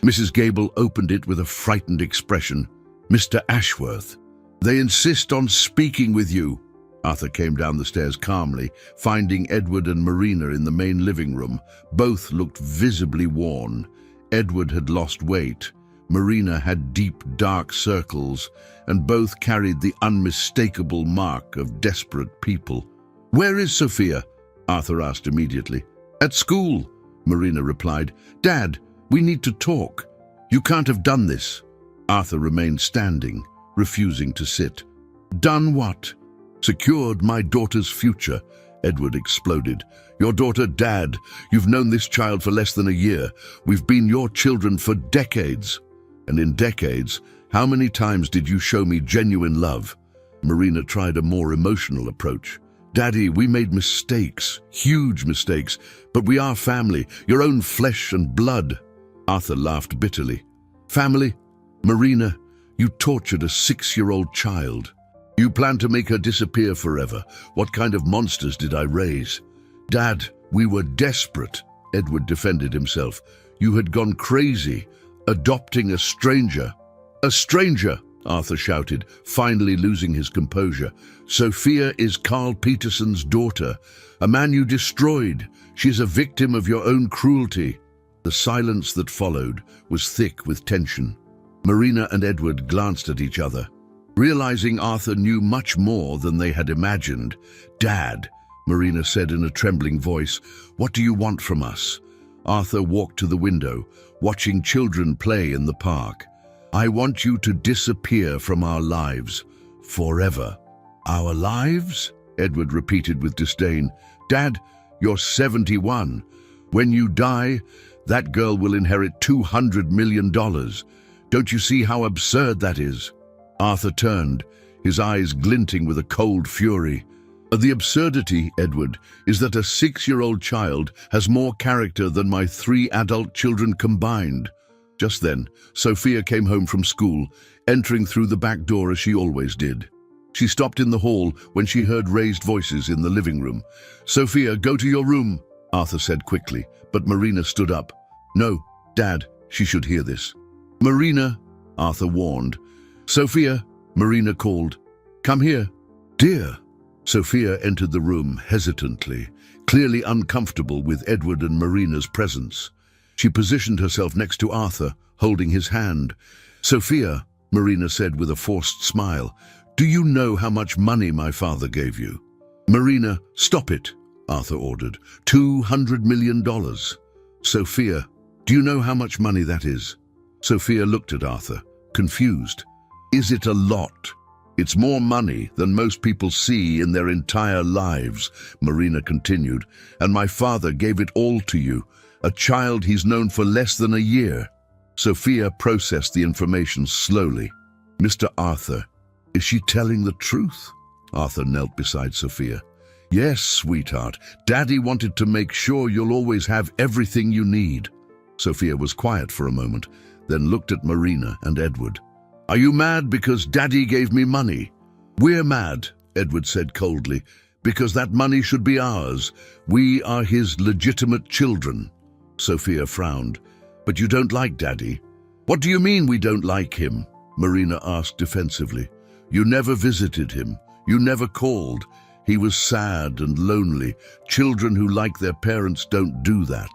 Mrs. Gable opened it with a frightened expression. Mr. Ashworth, they insist on speaking with you. Arthur came down the stairs calmly, finding Edward and Marina in the main living room. Both looked visibly worn. Edward had lost weight. Marina had deep, dark circles, and both carried the unmistakable mark of desperate people. Where is Sophia? Arthur asked immediately. At school, Marina replied. Dad, we need to talk. You can't have done this. Arthur remained standing, refusing to sit. Done what? Secured my daughter's future, Edward exploded. Your daughter, Dad, you've known this child for less than a year. We've been your children for decades. And in decades, how many times did you show me genuine love? Marina tried a more emotional approach. Daddy, we made mistakes, huge mistakes, but we are family, your own flesh and blood. Arthur laughed bitterly. Family? Marina, you tortured a 6-year-old child. You planned to make her disappear forever. What kind of monsters did I raise? Dad, we were desperate, Edward defended himself. You had gone crazy, adopting a stranger. A stranger, Arthur shouted, finally losing his composure. Sophia is Carl Peterson's daughter, a man you destroyed. She's a victim of your own cruelty. The silence that followed was thick with tension. Marina and Edward glanced at each other. Realizing Arthur knew much more than they had imagined, "Dad," Marina said in a trembling voice, "what do you want from us?" Arthur walked to the window, watching children play in the park. "I want you to disappear from our lives, forever." "Our lives?" Edward repeated with disdain. "Dad, you're 71. When you die, that girl will inherit $200 million. Don't you see how absurd that is?" Arthur turned, his eyes glinting with a cold fury. "The absurdity, Edward, is that a 6-year-old child has more character than my 3 adult children combined." Just then, Sophia came home from school, entering through the back door as she always did. She stopped in the hall when she heard raised voices in the living room. "Sophia, go to your room," Arthur said quickly, but Marina stood up. "No, Dad, she should hear this." "Marina," Arthur warned. "Sophia," Marina called. "Come here." "Dear." Sophia entered the room hesitantly, clearly uncomfortable with Edward and Marina's presence. She positioned herself next to Arthur, holding his hand. "Sophia," Marina said with a forced smile, "do you know how much money my father gave you?" "Marina, stop it," Arthur ordered. $200 million. "Sophia, do you know how much money that is?" Sophia looked at Arthur, confused. "Is it a lot?" "It's more money than most people see in their entire lives," Marina continued, "and my father gave it all to you, a child he's known for less than a year." Sophia processed the information slowly. "Mr. Arthur, is she telling the truth?" Arthur knelt beside Sophia. "Yes, sweetheart. Daddy wanted to make sure you'll always have everything you need." Sophia was quiet for a moment, then looked at Marina and Edward. "Are you mad because Daddy gave me money?" "We're mad," Edward said coldly, "because that money should be ours. We are his legitimate children." Sophia frowned. "But you don't like Daddy." "What do you mean we don't like him?" Marina asked defensively. "You never visited him. You never called. He was sad and lonely. Children who like their parents don't do that."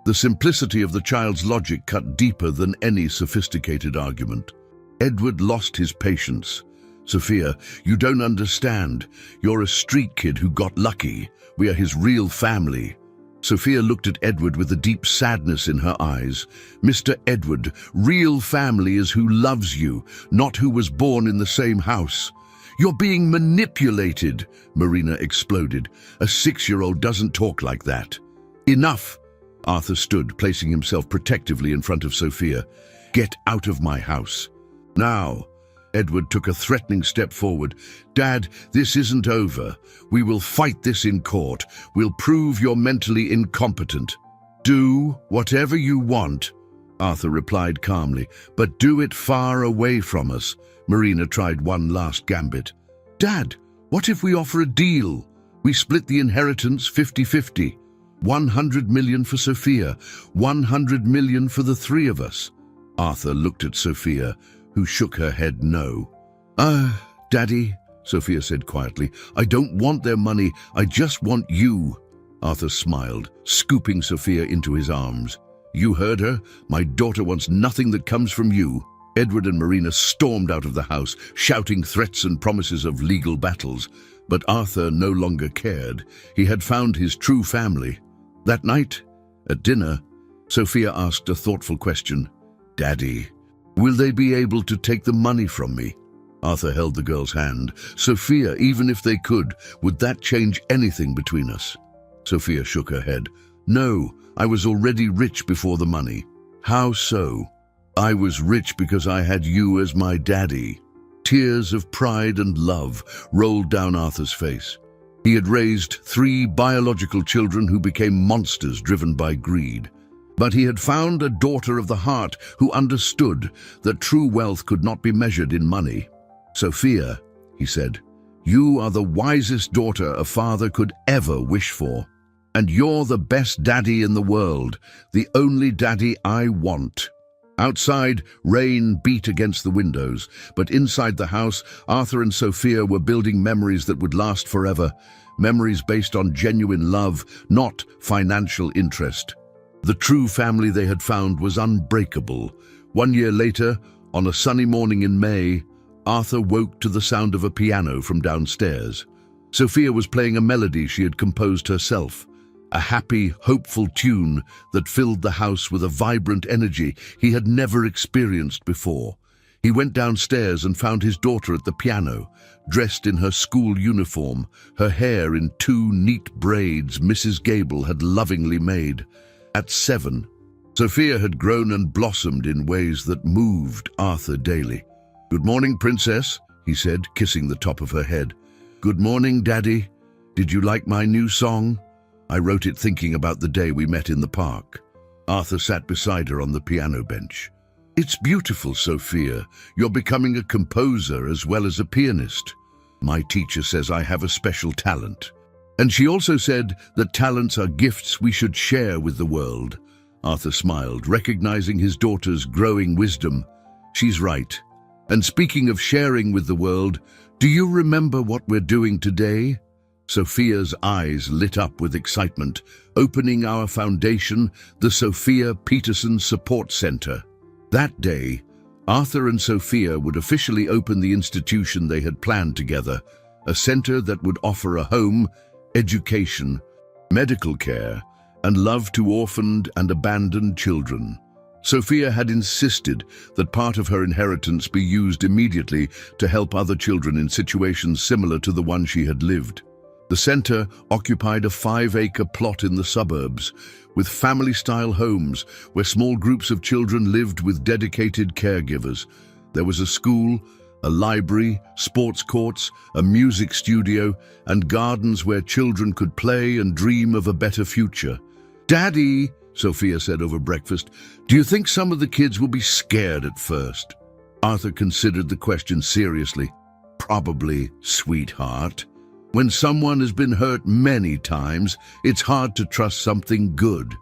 The simplicity of the child's logic cut deeper than any sophisticated argument. Edward lost his patience. "Sophia, you don't understand. You're a street kid who got lucky. We are his real family." Sophia looked at Edward with a deep sadness in her eyes. "Mr. Edward, real family is who loves you, not who was born in the same house." "You're being manipulated," Marina exploded. "A 6-year-old doesn't talk like that." "Enough!" Arthur stood, placing himself protectively in front of Sophia. "Get out of my house." "Now." Edward took a threatening step forward. "Dad, this isn't over. We will fight this in court. We'll prove you're mentally incompetent." "Do whatever you want," Arthur replied calmly, "but do it far away from us." Marina tried one last gambit. "Dad, what if we offer a deal? We split the inheritance 50-50. 100 million for Sophia, 100 million for the 3 of us." Arthur looked at Sophia, who shook her head no. Daddy," Sophia said quietly, "I don't want their money, I just want you." Arthur smiled, scooping Sophia into his arms. "You heard her. My daughter wants nothing that comes from you." Edward and Marina stormed out of the house, shouting threats and promises of legal battles. But Arthur no longer cared. He had found his true family. That night, at dinner, Sophia asked a thoughtful question. "Daddy, will they be able to take the money from me?" Arthur held the girl's hand. "Sophia, even if they could, would that change anything between us?" Sophia shook her head. "No, I was already rich before the money." "How so?" "I was rich because I had you as my daddy." Tears of pride and love rolled down Arthur's face. He had raised 3 biological children who became monsters driven by greed. But he had found a daughter of the heart who understood that true wealth could not be measured in money. "Sophia," he said, "you are the wisest daughter a father could ever wish for. And you're the best daddy in the world, the only daddy I want." Outside, rain beat against the windows, but inside the house, Arthur and Sophia were building memories that would last forever, memories based on genuine love, not financial interest. The true family they had found was unbreakable. 1 year later, on a sunny morning in May, Arthur woke to the sound of a piano from downstairs. Sophia was playing a melody she had composed herself, a happy, hopeful tune that filled the house with a vibrant energy he had never experienced before. He went downstairs and found his daughter at the piano, dressed in her school uniform, her hair in 2 neat braids Mrs. Gable had lovingly made. At 7, Sophia had grown and blossomed in ways that moved Arthur daily. "Good morning, Princess," he said, kissing the top of her head. "Good morning, Daddy. Did you like my new song? I wrote it thinking about the day we met in the park." Arthur sat beside her on the piano bench. "It's beautiful, Sophia. You're becoming a composer as well as a pianist. My teacher says I have a special talent. And she also said that talents are gifts we should share with the world." Arthur smiled, recognizing his daughter's growing wisdom. "She's right. And speaking of sharing with the world, do you remember what we're doing today?" Sophia's eyes lit up with excitement, opening our foundation, the Sophia Peterson Support Center. That day, Arthur and Sophia would officially open the institution they had planned together, a center that would offer a home, education, medical care, and love to orphaned and abandoned children. Sophia had insisted that part of her inheritance be used immediately to help other children in situations similar to the one she had lived. The center occupied a 5-acre plot in the suburbs, with family-style homes where small groups of children lived with dedicated caregivers. There was a school, a library, sports courts, a music studio, and gardens where children could play and dream of a better future. "Daddy," Sophia said over breakfast, "do you think some of the kids will be scared at first?" Arthur considered the question seriously. "Probably, sweetheart. When someone has been hurt many times, it's hard to trust something good.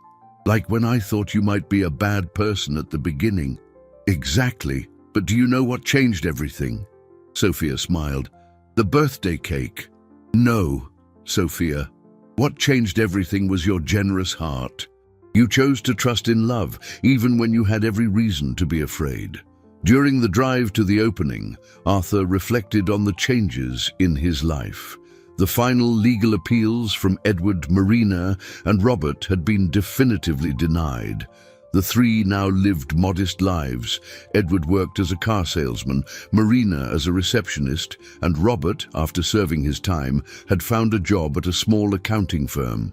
Like when I thought you might be a bad person at the beginning." "Exactly. But do you know what changed everything?" Sophia smiled. "The birthday cake." "No, Sophia. What changed everything was your generous heart. You chose to trust in love, even when you had every reason to be afraid." During the drive to the opening, Arthur reflected on the changes in his life. The final legal appeals from Edward, Marina, and Robert had been definitively denied. The 3 now lived modest lives. Edward worked as a car salesman, Marina as a receptionist, and Robert, after serving his time, had found a job at a small accounting firm.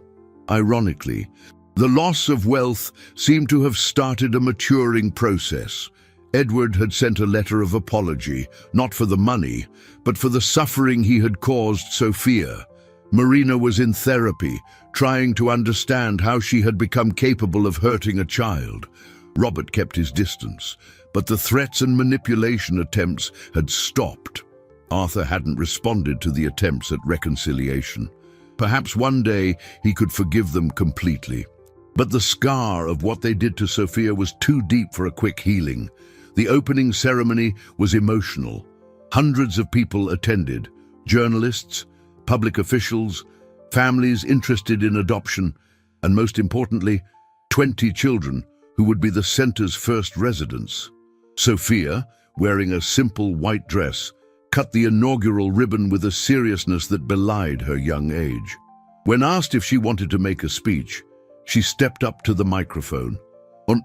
Ironically, the loss of wealth seemed to have started a maturing process. Edward had sent a letter of apology, not for the money, but for the suffering he had caused Sophia. Marina was in therapy, trying to understand how she had become capable of hurting a child. Robert kept his distance, but the threats and manipulation attempts had stopped. Arthur hadn't responded to the attempts at reconciliation. Perhaps one day he could forgive them completely. But the scar of what they did to Sophia was too deep for a quick healing. The opening ceremony was emotional. Hundreds of people attended, journalists, public officials, families interested in adoption, and most importantly, 20 children who would be the center's first residents. Sophia, wearing a simple white dress, cut the inaugural ribbon with a seriousness that belied her young age. When asked if she wanted to make a speech, she stepped up to the microphone.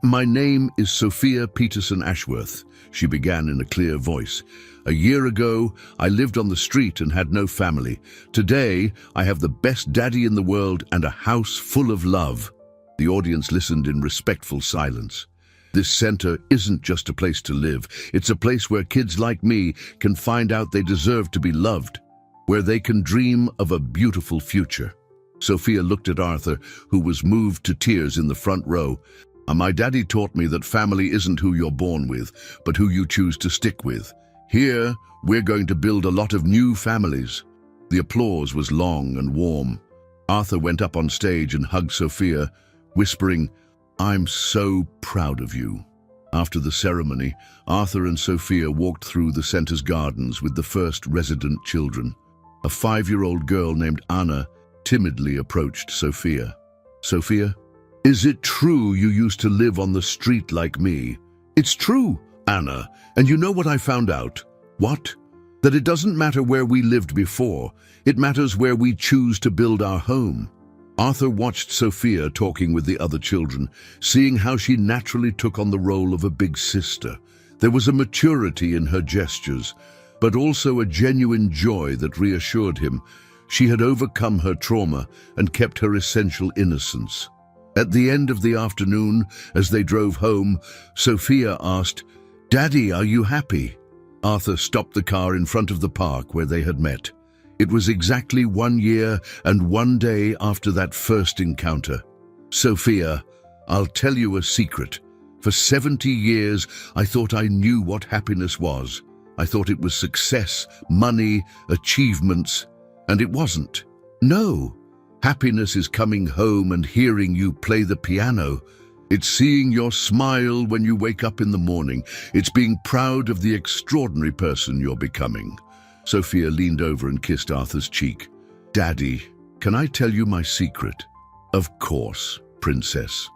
"My name is Sophia Peterson Ashworth," she began in a clear voice. "A year ago, I lived on the street and had no family. Today, I have the best daddy in the world and a house full of love." The audience listened in respectful silence. This center isn't just a place to live. It's a place where kids like me can find out they deserve to be loved, where they can dream of a beautiful future. Sophia looked at Arthur, who was moved to tears in the front row. "My daddy taught me that family isn't who you're born with, but who you choose to stick with. Here, we're going to build a lot of new families." The applause was long and warm. Arthur went up on stage and hugged Sophia, whispering, "I'm so proud of you." After the ceremony, Arthur and Sophia walked through the center's gardens with the first resident children. A 5-year-old girl named Anna timidly approached Sophia. "Sophia, is it true you used to live on the street like me?" "It's true, Anna, and you know what I found out?" What? That it doesn't matter where we lived before, it matters where we choose to build our home. Arthur watched Sophia talking with the other children, seeing how she naturally took on the role of a big sister. There was a maturity in her gestures, but also a genuine joy that reassured him. She had overcome her trauma and kept her essential innocence. At the end of the afternoon, as they drove home, Sophia asked, "Daddy, are you happy?" Arthur stopped the car in front of the park where they had met. It was exactly 1 year and 1 day after that first encounter. "Sophia, I'll tell you a secret. For 70 years, I thought I knew what happiness was. I thought it was success, money, achievements, and it wasn't. No, happiness is coming home and hearing you play the piano. It's seeing your smile when you wake up in the morning. It's being proud of the extraordinary person you're becoming." Sophia leaned over and kissed Arthur's cheek. "Daddy, can I tell you my secret?" "Of course, princess.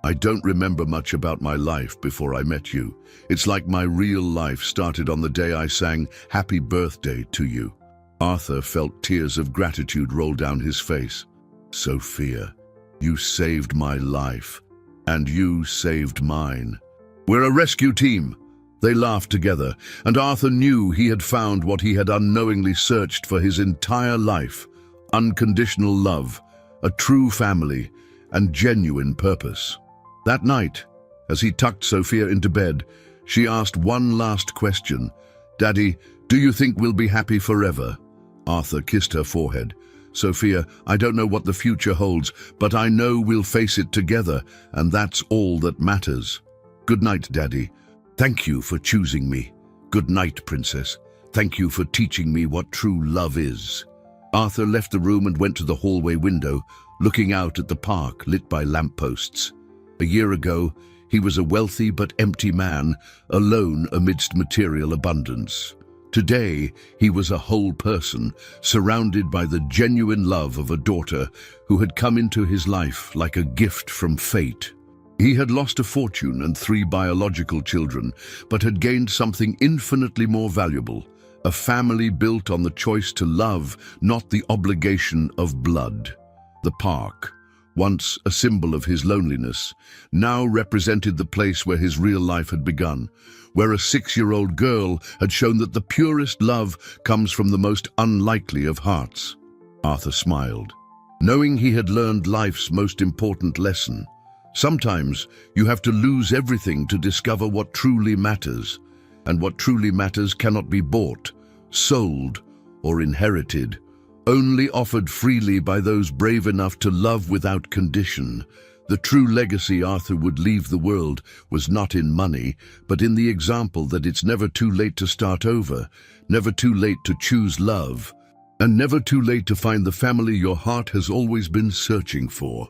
I don't remember much about my life before I met you. It's like my real life started on the day I sang Happy Birthday to you." Arthur felt tears of gratitude roll down his face. "Sophia, you saved my life, and you saved mine. We're a rescue team." They laughed together, and Arthur knew he had found what he had unknowingly searched for his entire life: unconditional love, a true family, and genuine purpose. That night, as he tucked Sophia into bed, she asked one last question. "Daddy, do you think we'll be happy forever?" Arthur kissed her forehead. "Sophia, I don't know what the future holds, but I know we'll face it together, and that's all that matters. Good night, Daddy. Thank you for choosing me. Good night, Princess. Thank you for teaching me what true love is." Arthur left the room and went to the hallway window, looking out at the park lit by lampposts. A year ago, he was a wealthy but empty man, alone amidst material abundance. Today, he was a whole person, surrounded by the genuine love of a daughter who had come into his life like a gift from fate. He had lost a fortune and 3 biological children, but had gained something infinitely more valuable: a family built on the choice to love, not the obligation of blood. The park, once a symbol of his loneliness, now represented the place where his real life had begun, where a 6-year-old girl had shown that the purest love comes from the most unlikely of hearts. Arthur smiled, knowing he had learned life's most important lesson. Sometimes you have to lose everything to discover what truly matters, and what truly matters cannot be bought, sold, or inherited, only offered freely by those brave enough to love without condition. The true legacy Arthur would leave the world was not in money, but in the example that it's never too late to start over, never too late to choose love, and never too late to find the family your heart has always been searching for.